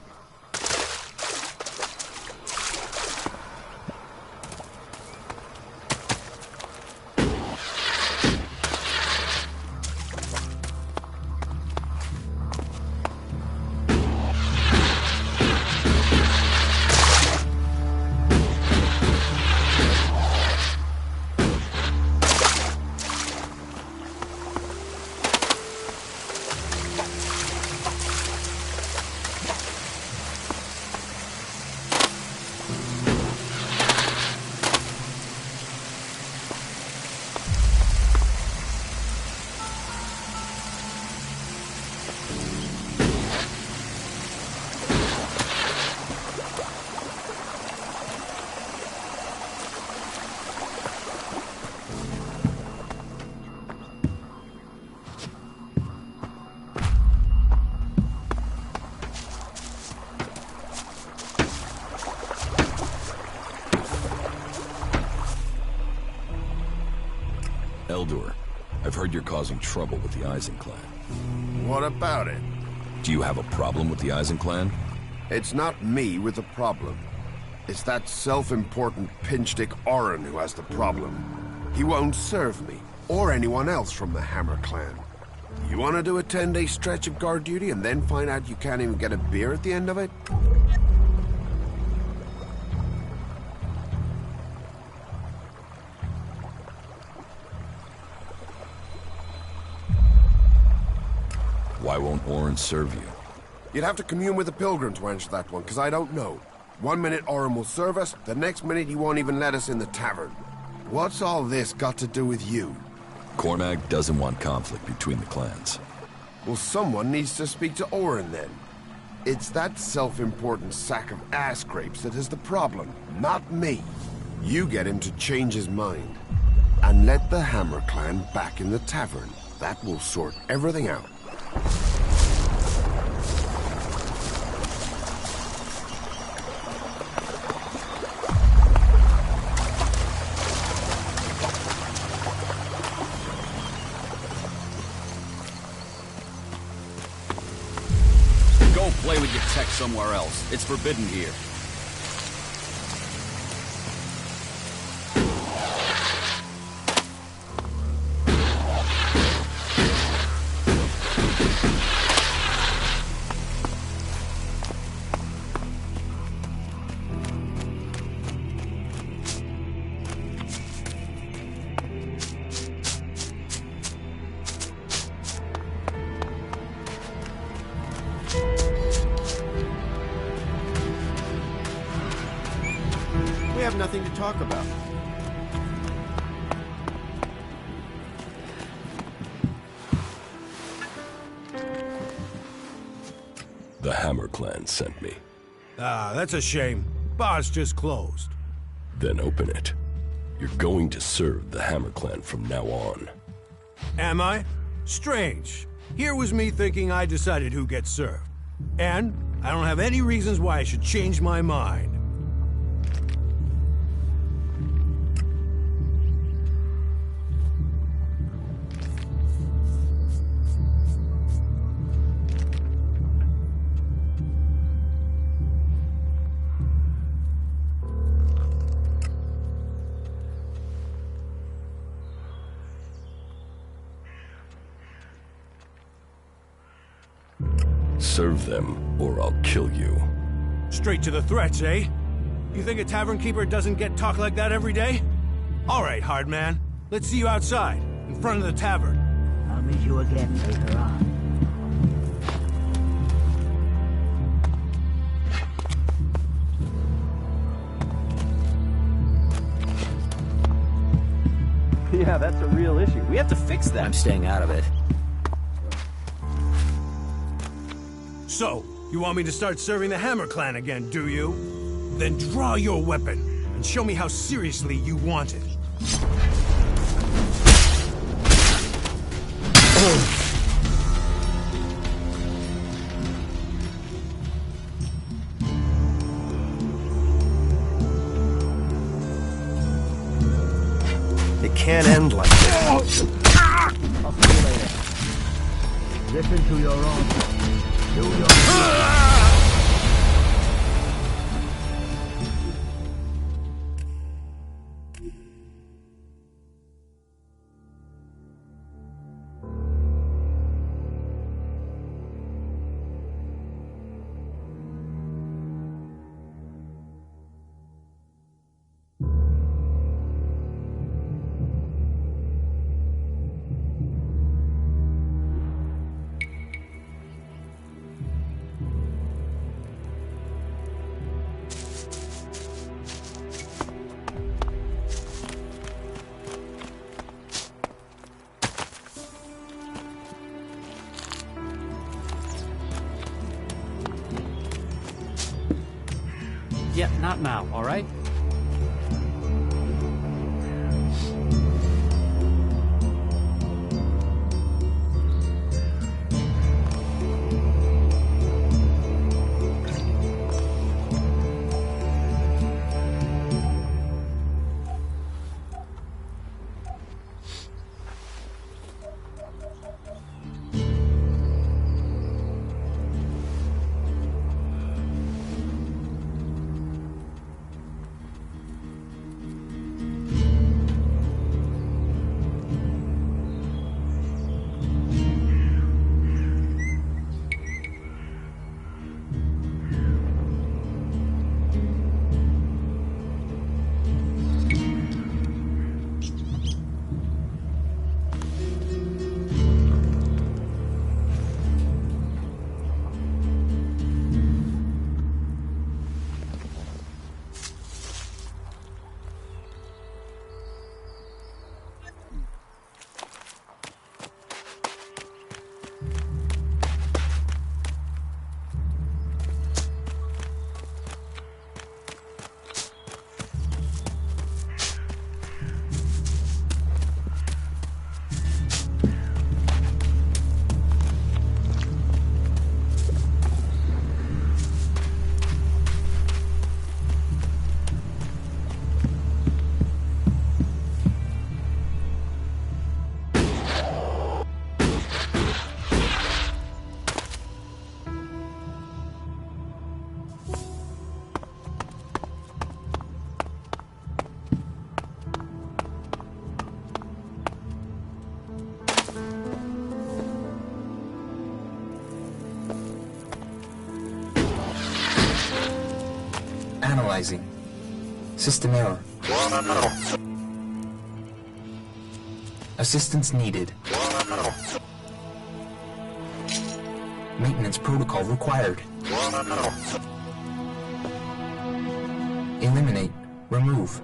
Eldor, I've heard you're causing trouble with the Eisen clan. What about it? Do you have a problem with the Eisen clan? It's not me with the problem. It's that self-important pinchstick Orin who has the problem. He won't serve me, or anyone else from the Hammer clan. You want to do a 10-day stretch of guard duty and then find out you can't even get a beer at the end of it? Why won't Orin serve you? You'd have to commune with the Pilgrim to answer that one, because I don't know. One minute Orin will serve us, the next minute he won't even let us in the tavern. What's all this got to do with you? Cormac doesn't want conflict between the clans. Well, someone needs to speak to Orin then. It's that self-important sack of ass grapes that is the problem, not me. You get him to change his mind. And let the Hammer clan back in the tavern. That will sort everything out. Go play with your tech somewhere else. It's forbidden here. We have nothing to talk about. The Hammer clan sent me. Ah, that's a shame. Bar's just closed. Then open it. You're going to serve the Hammer clan from now on. Am I? Strange. Here was me thinking I decided who gets served. And I don't have any reasons why I should change my mind. Serve them, or I'll kill you. Straight to the threats, eh? You think a tavern keeper doesn't get talk like that every day? All right, hard man. Let's see you outside, in front of the tavern. I'll meet you again later on. Yeah, that's a real issue. We have to fix that. I'm staying out of it. So, you want me to start serving the Hammer clan again, do you? Then draw your weapon, and show me how seriously you want it. It can't end like this. I'll see you later. Listen to your own. Yeah, not now, all right? Analyzing. System error. Assistance needed. Maintenance protocol required. Eliminate. Remove.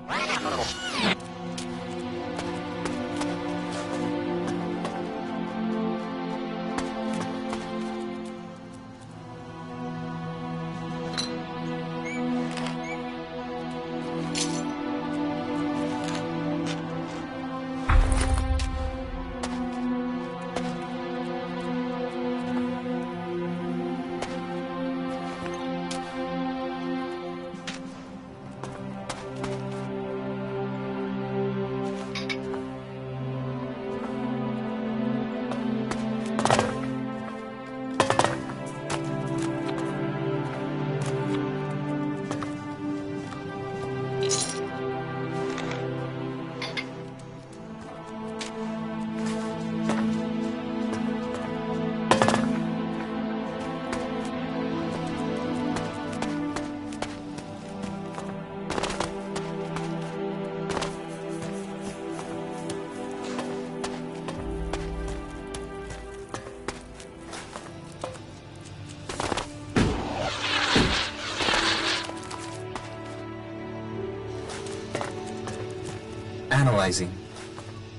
Analyzing.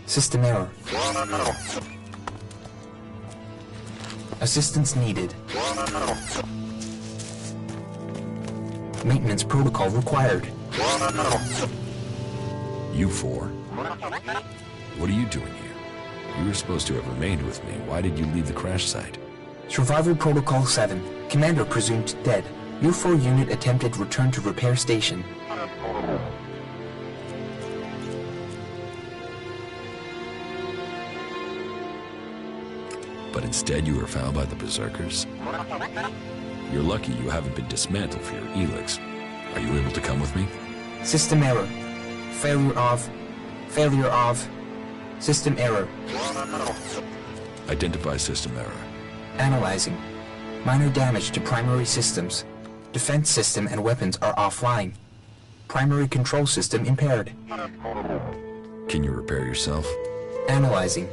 System error. Assistance needed. Maintenance protocol required. You four? What are you doing here? You were supposed to have remained with me. Why did you leave the crash site? Survival Protocol 7. Commander presumed dead. UFO unit attempted return to repair station. But instead you were found by the Berserkers? You're lucky you haven't been dismantled for your Elex. Are you able to come with me? System error. Failure of... System error. Identify system error. Analyzing. Minor damage to primary systems. Defense system and weapons are offline. Primary control system impaired. Can you repair yourself? Analyzing.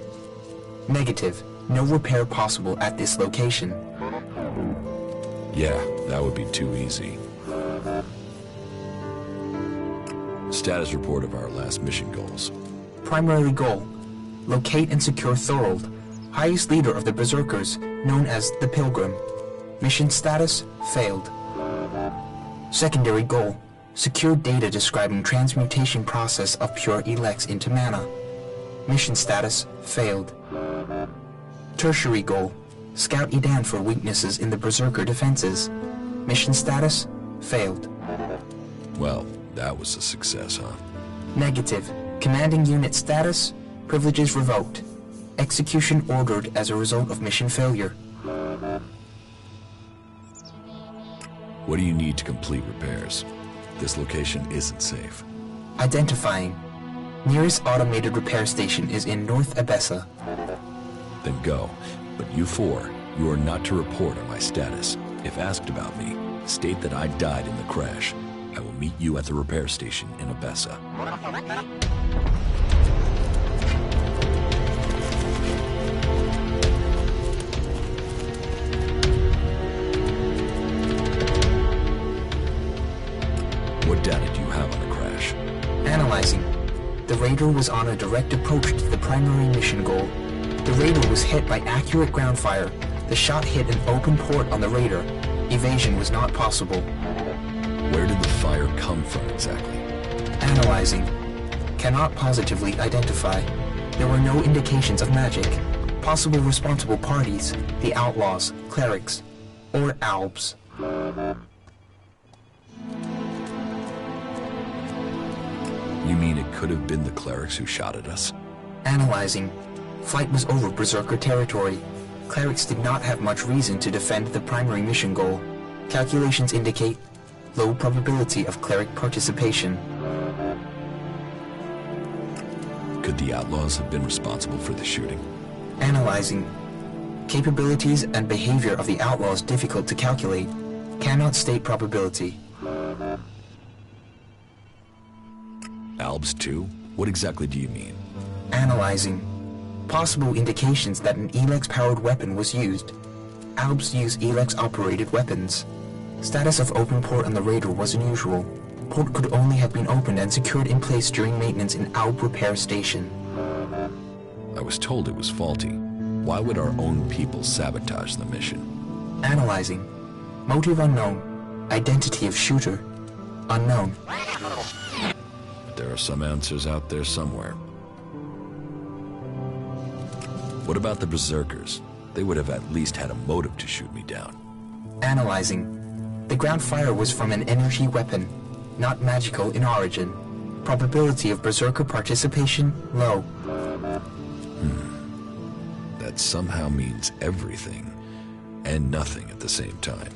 Negative. No repair possible at this location. Yeah, that would be too easy. Status report of our last mission goals. Primary goal. Locate and secure Thorold, highest leader of the Berserkers, known as the Pilgrim. Mission status, failed. Secondary goal. Secure data describing transmutation process of pure Elex into mana. Mission status, failed. Tertiary goal. Scout Edan for weaknesses in the Berserker defenses. Mission status, failed. Well, that was a success, huh? Negative. Commanding unit status, privileges revoked. Execution ordered as a result of mission failure. What do you need to complete repairs? This location isn't safe. Identifying. Nearest automated repair station is in North Abessa. Then go. But you four, you are not to report on my status. If asked about me, state that I died in the crash. I will meet you at the repair station in Abessa. What data do you have on the crash? Analyzing. The Raider was on a direct approach to the primary mission goal. The Raider was hit by accurate ground fire. The shot hit an open port on the Raider. Evasion was not possible. Where did the fire come from exactly? Analyzing. Cannot positively identify. There were no indications of magic. Possible responsible parties, the Outlaws, Clerics, or Albs. You mean it could have been the clerics who shot at us? Analyzing. Flight was over Berserker territory. Clerics did not have much reason to defend the primary mission goal. Calculations indicate low probability of cleric participation. Could the Outlaws have been responsible for the shooting? Analyzing. Capabilities and behavior of the Outlaws difficult to calculate. Cannot state probability. Albs too? What exactly do you mean? Analyzing. Possible indications that an Elex-powered weapon was used. Albs use Elex-operated weapons. Status of open port on the Raider was unusual. Port could only have been opened and secured in place during maintenance in Alb Repair Station. I was told it was faulty. Why would our own people sabotage the mission? Analyzing. Motive unknown. Identity of shooter unknown. But there are some answers out there somewhere. What about the Berserkers? They would have at least had a motive to shoot me down. Analyzing. The ground fire was from an energy weapon, not magical in origin. Probability of Berserker participation, low. That somehow means everything and nothing at the same time.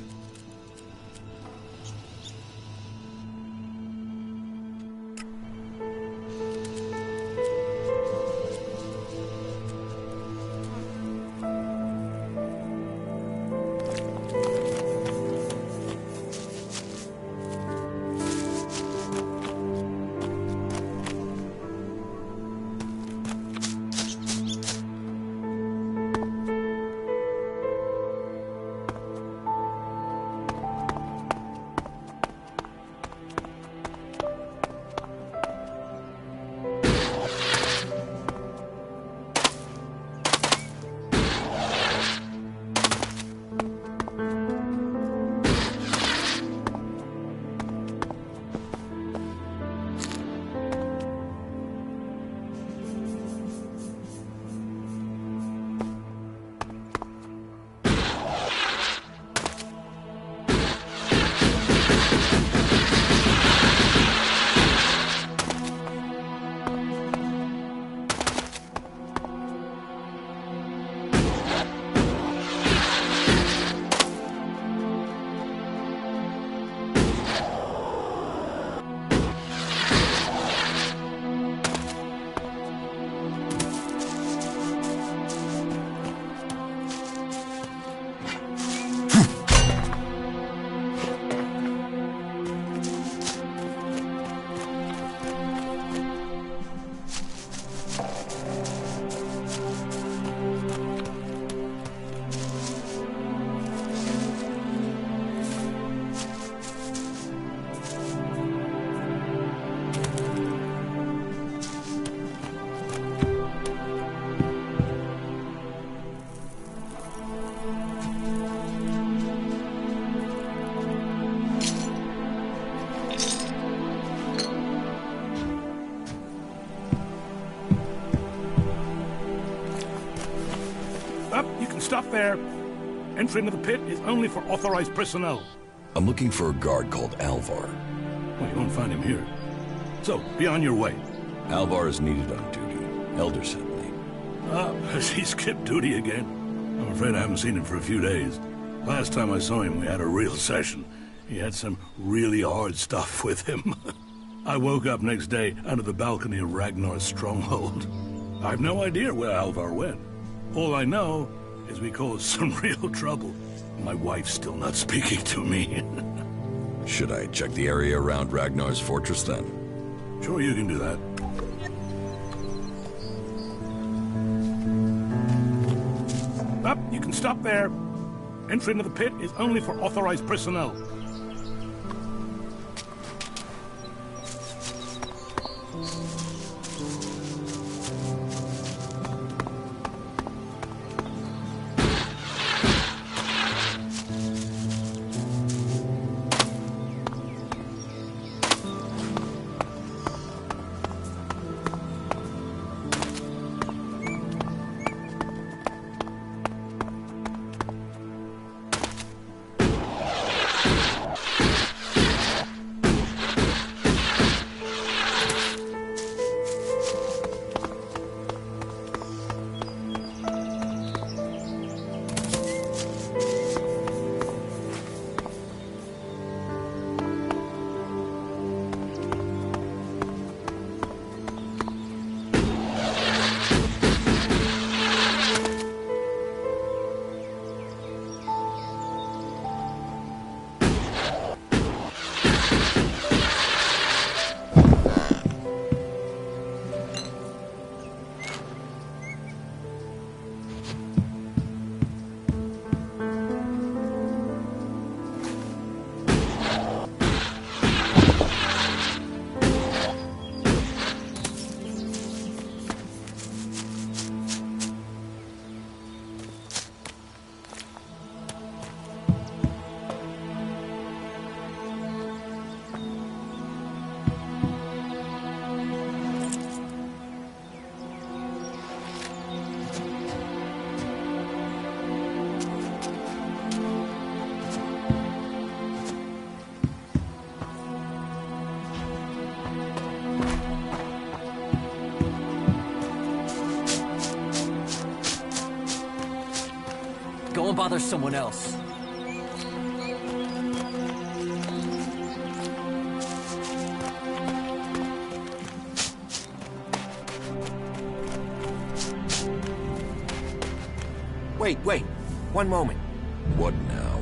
there. Entry into the pit is only for authorized personnel. I'm looking for a guard called Alvar. Well, you won't find him here. So, be on your way. Alvar is needed on duty. Elder sent me. Has he skipped duty again? I'm afraid I haven't seen him for a few days. Last time I saw him, we had a real session. He had some really hard stuff with him. I woke up next day under the balcony of Ragnar's stronghold. I've no idea where Alvar went. All I know is we caused some real trouble. My wife's still not speaking to me. Should I check the area around Ragnar's fortress then? Sure, you can do that. Up, you can stop there. Entry into the pit is only for authorized personnel. Go and bother someone else. Wait. One moment. What now?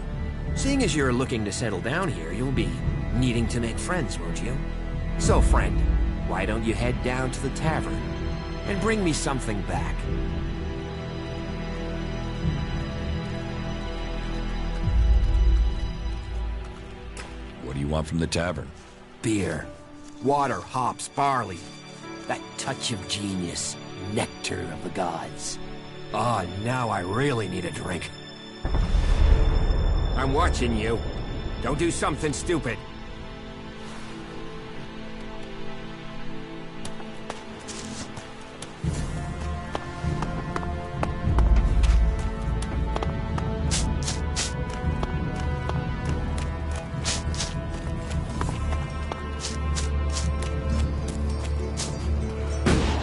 Seeing as you're looking to settle down here, you'll be needing to make friends, won't you? So, friend, why don't you head down to the tavern and bring me something back? What do you want from the tavern? Beer, water, hops, barley. That touch of genius, nectar of the gods. Ah, now I really need a drink. I'm watching you. Don't do something stupid.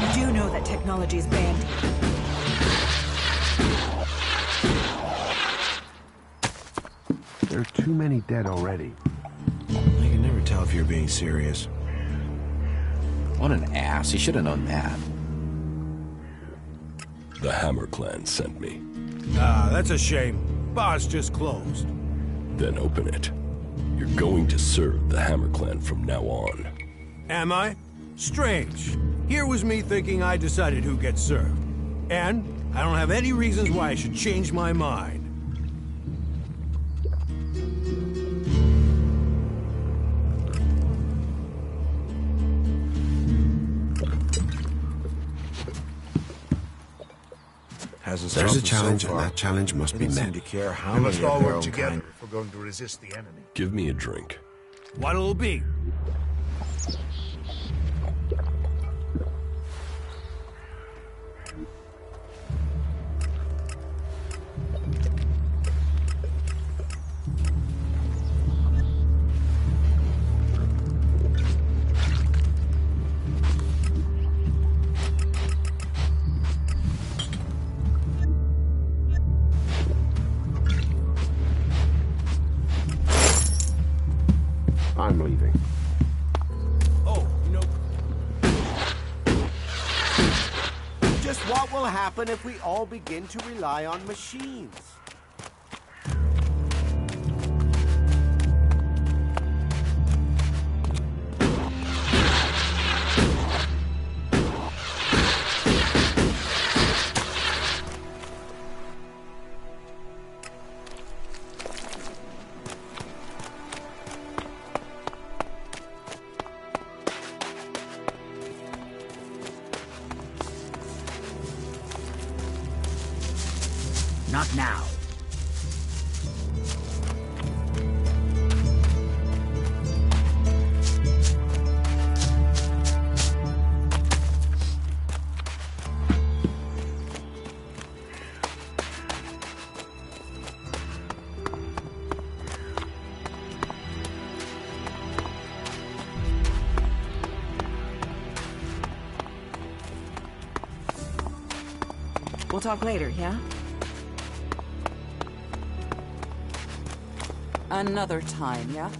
You do know that technology is banned here. There are too many dead already. I can never tell if you're being serious. What an ass. He should have known that. The Hammer Clan sent me. Ah, that's a shame. Bar's just closed. Then open it. You're going to serve the Hammer Clan from now on. Am I? Strange. Here was me thinking I decided who gets served. And I don't have any reasons why I should change my mind. There's a challenge, and that challenge must be met. To care how We many must of all their work own together kind. if we're going to resist the enemy. Give me a drink. What'll it be? I'm leaving. Oh, you know... Just what will happen if we all begin to rely on machines? Not now. We'll talk later, yeah? Another time, yeah?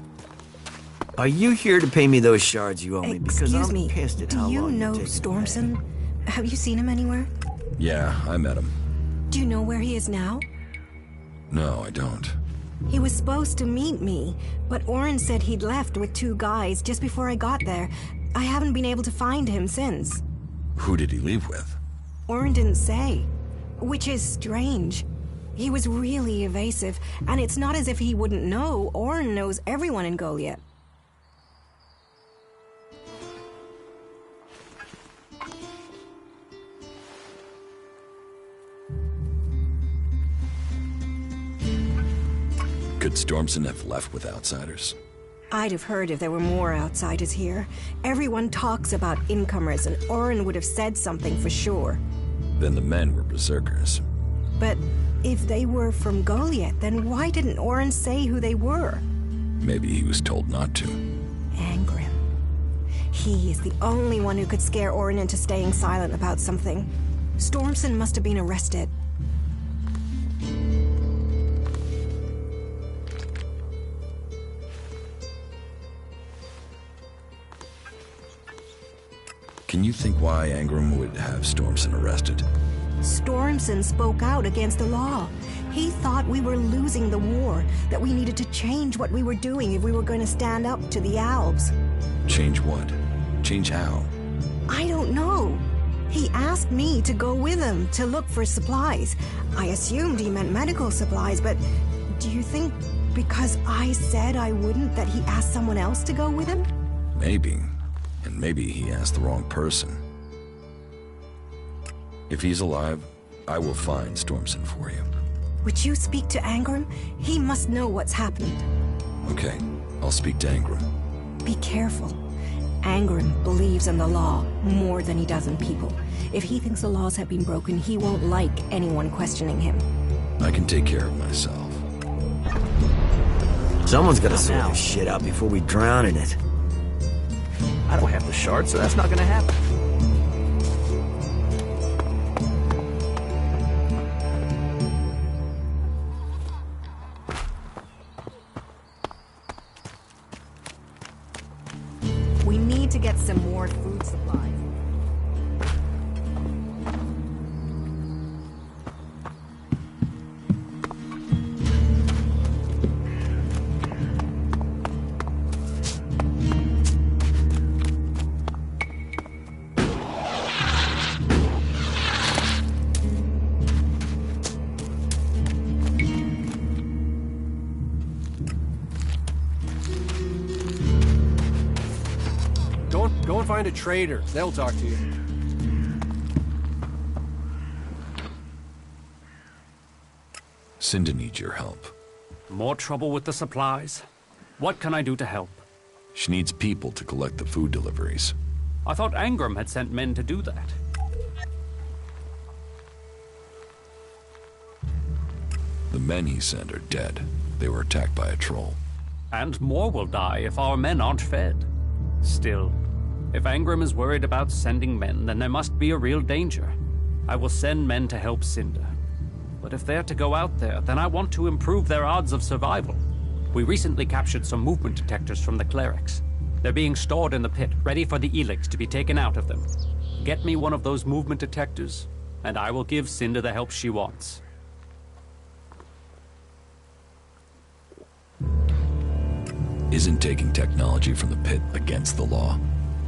Are you here to pay me those shards you owe me? Because Excuse I'm me, pissed at how do you long know you're taking to pay. Stormson? Have you seen him anywhere? Yeah, I met him. Do you know where he is now? No, I don't. He was supposed to meet me, but Orin said he'd left with 2 guys just before I got there. I haven't been able to find him since. Who did he leave with? Orin didn't say, which is strange. He was really evasive, and it's not as if he wouldn't know. Orin knows everyone in Goliath. Could Stormson have left with outsiders? I'd have heard if there were more outsiders here. Everyone talks about incomers, and Orin would have said something for sure. Then the men were berserkers. But if they were from Goliath, then why didn't Orin say who they were? Maybe he was told not to. Angrim. He is the only one who could scare Orin into staying silent about something. Stormson must have been arrested. Can you think why Angrim would have Stormson arrested? Stormson spoke out against the law. He thought we were losing the war, that we needed to change what we were doing if we were going to stand up to the Albs. Change what? Change how? I don't know. He asked me to go with him to look for supplies. I assumed he meant medical supplies, but do you think because I said I wouldn't that he asked someone else to go with him? Maybe. And maybe he asked the wrong person. If he's alive, I will find Stormson for you. Would you speak to Angrim? He must know what's happened. Okay, I'll speak to Angrim. Be careful. Angrim believes in the law more than he does in people. If he thinks the laws have been broken, he won't like anyone questioning him. I can take care of myself. Someone's gotta sort this shit out before we drown in it. I don't have the shard, so that's not gonna happen. We need to get some more food supplies. Go and find a trader. They'll talk to you. Cinda needs your help. More trouble with the supplies? What can I do to help? She needs people to collect the food deliveries. I thought Angrim had sent men to do that. The men he sent are dead. They were attacked by a troll. And more will die if our men aren't fed. Still, if Angrim is worried about sending men, then there must be a real danger. I will send men to help Cinda. But if they're to go out there, then I want to improve their odds of survival. We recently captured some movement detectors from the clerics. They're being stored in the pit, ready for the Elex to be taken out of them. Get me one of those movement detectors, and I will give Cinda the help she wants. Isn't taking technology from the pit against the law?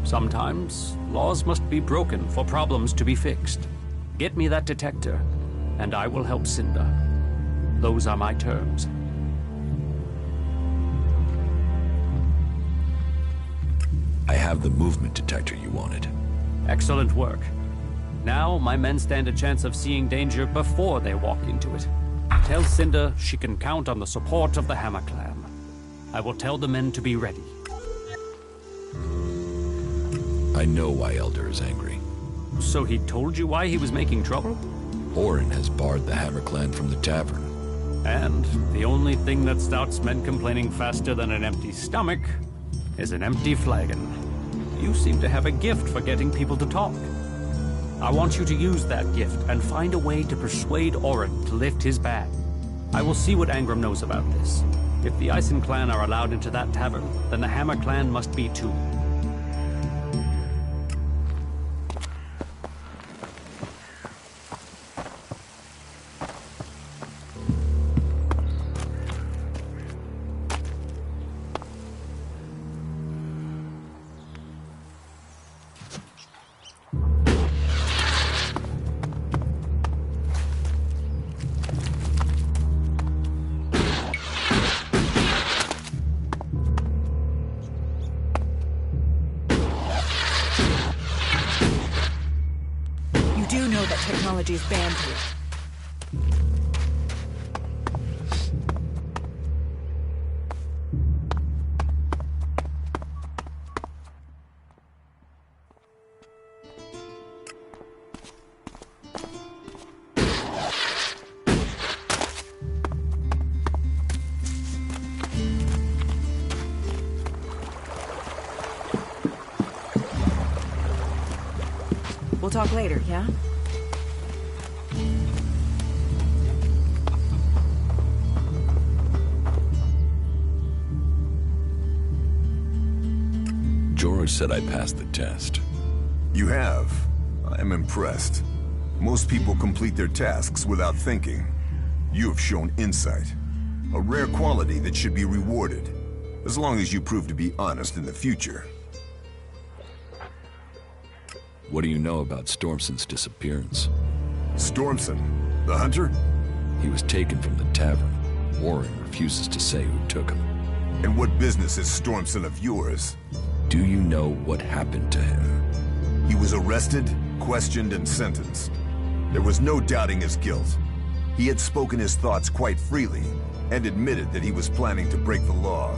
Sometimes, laws must be broken for problems to be fixed. Get me that detector, and I will help Cinda. Those are my terms. I have the movement detector you wanted. Excellent work. Now, my men stand a chance of seeing danger before they walk into it. Tell Cinda she can count on the support of the Hammer Clan. I will tell the men to be ready. I know why Elder is angry. So he told you why he was making trouble? Orin has barred the Hammer Clan from the tavern. And the only thing that starts men complaining faster than an empty stomach is an empty flagon. You seem to have a gift for getting people to talk. I want you to use that gift and find a way to persuade Orin to lift his ban. I will see what Angram knows about this. If the Eisen clan are allowed into that tavern, then the Hammer clan must be too. Technology is banned here. We'll talk later, yeah? George said I passed the test. You have. I am impressed. Most people complete their tasks without thinking. You have shown insight. A rare quality that should be rewarded, as long as you prove to be honest in the future. What do you know about Stormson's disappearance? Stormson? The hunter? He was taken from the tavern. Warren refuses to say who took him. And what business is Stormson of yours? Do you know what happened to him? He was arrested, questioned, and sentenced. There was no doubting his guilt. He had spoken his thoughts quite freely, and admitted that he was planning to break the law.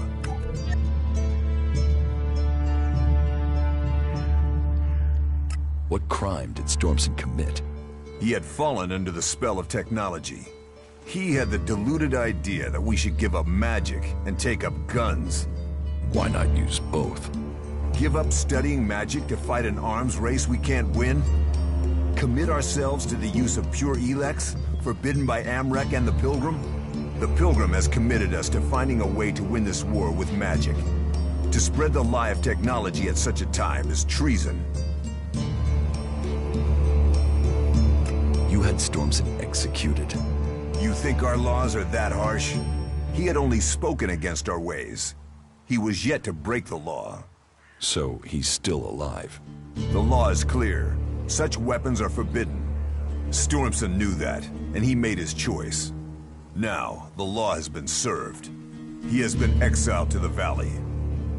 What crime did Stormson commit? He had fallen under the spell of technology. He had the deluded idea that we should give up magic and take up guns. Why not use both? Give up studying magic to fight an arms race we can't win? Commit ourselves to the use of pure Elex, forbidden by Amrek and the Pilgrim? The Pilgrim has committed us to finding a way to win this war with magic. To spread the lie of technology at such a time is treason. You had Stormson executed. You think our laws are that harsh? He had only spoken against our ways. He was yet to break the law. So he's still alive. The law is clear. Such weapons are forbidden. Stormson knew that, and he made his choice. Now, the law has been served. He has been exiled to the valley.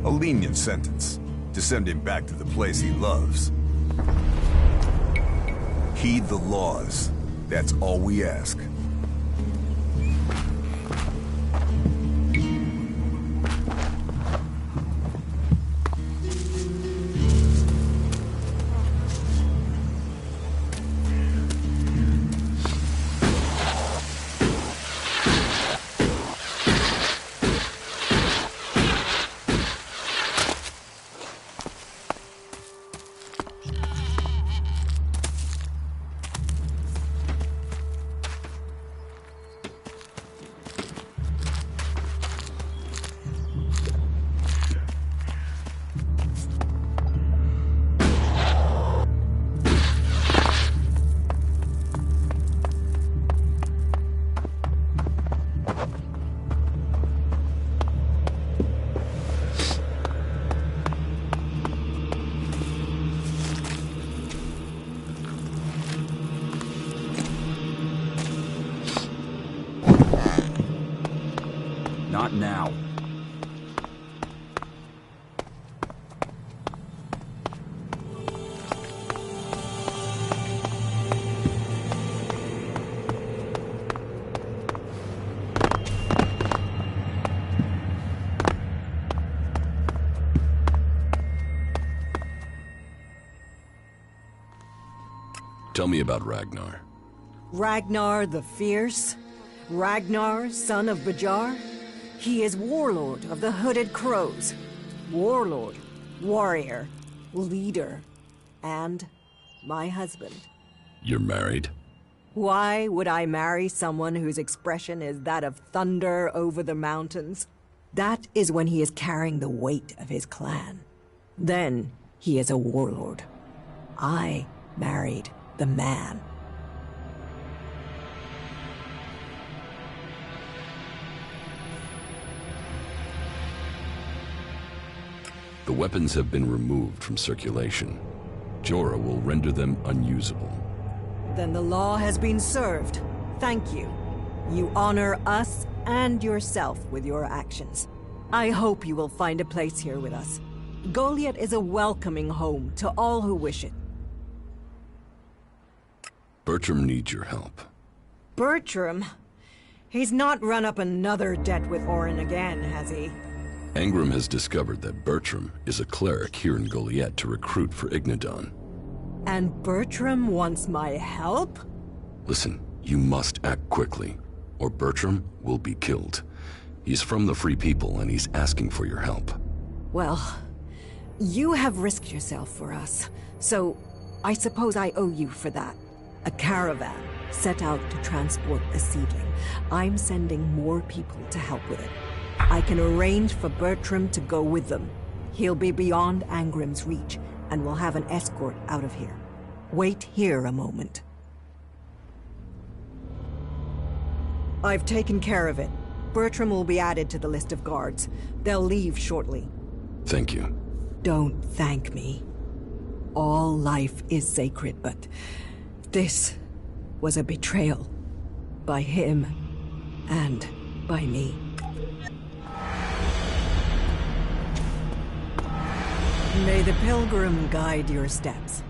A lenient sentence, to send him back to the place he loves. Heed the laws. That's all we ask. Tell me about Ragnar. Ragnar the Fierce? Ragnar, son of Bajar? He is warlord of the Hooded Crows. Warlord, warrior, leader, and my husband. You're married? Why would I marry someone whose expression is that of thunder over the mountains? That is when he is carrying the weight of his clan. Then he is a warlord. I married the man. The weapons have been removed from circulation. Jorah will render them unusable. Then the law has been served. Thank you. You honor us and yourself with your actions. I hope you will find a place here with us. Goliath is a welcoming home to all who wish it. Bertram needs your help. Bertram? He's not run up another debt with Orin again, has he? Angram has discovered that Bertram is a cleric here in Goliath to recruit for Ignadon. And Bertram wants my help? Listen, you must act quickly, or Bertram will be killed. He's from the Free People, and he's asking for your help. Well, you have risked yourself for us, so I suppose I owe you for that. A caravan set out to transport a seedling. I'm sending more people to help with it. I can arrange for Bertram to go with them. He'll be beyond Angram's reach, and we'll have an escort out of here. Wait here a moment. I've taken care of it. Bertram will be added to the list of guards. They'll leave shortly. Thank you. Don't thank me. All life is sacred, but this was a betrayal. By him, and by me. May the pilgrim guide your steps.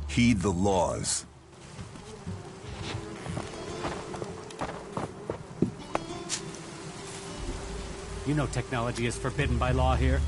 Heed the laws. You know technology is forbidden by law here.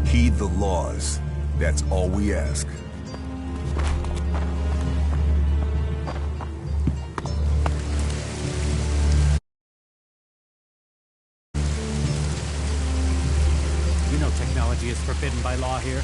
Heed the laws. That's all we ask. You know technology is forbidden by law here.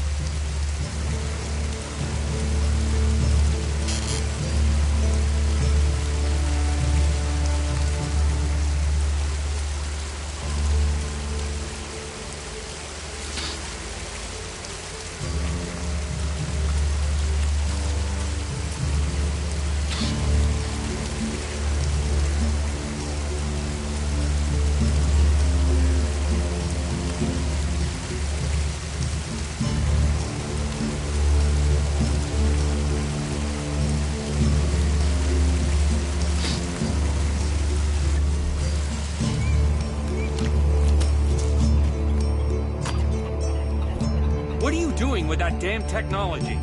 with that damn technology?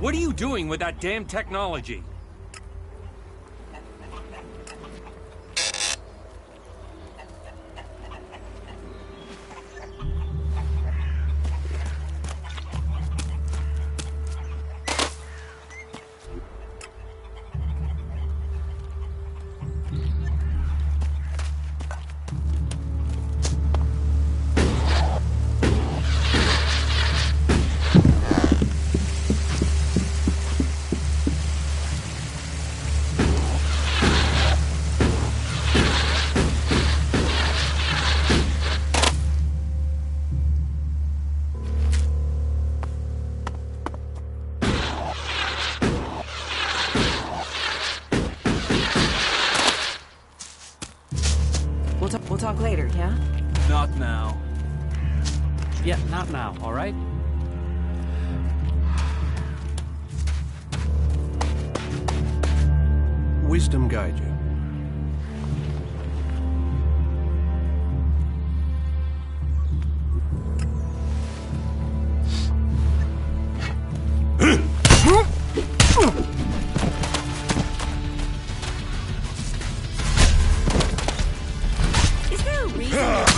What are you doing with that damn technology? We'll talk later, yeah? Not now. Yeah, not now, all right? Wisdom guide you. Is there a reason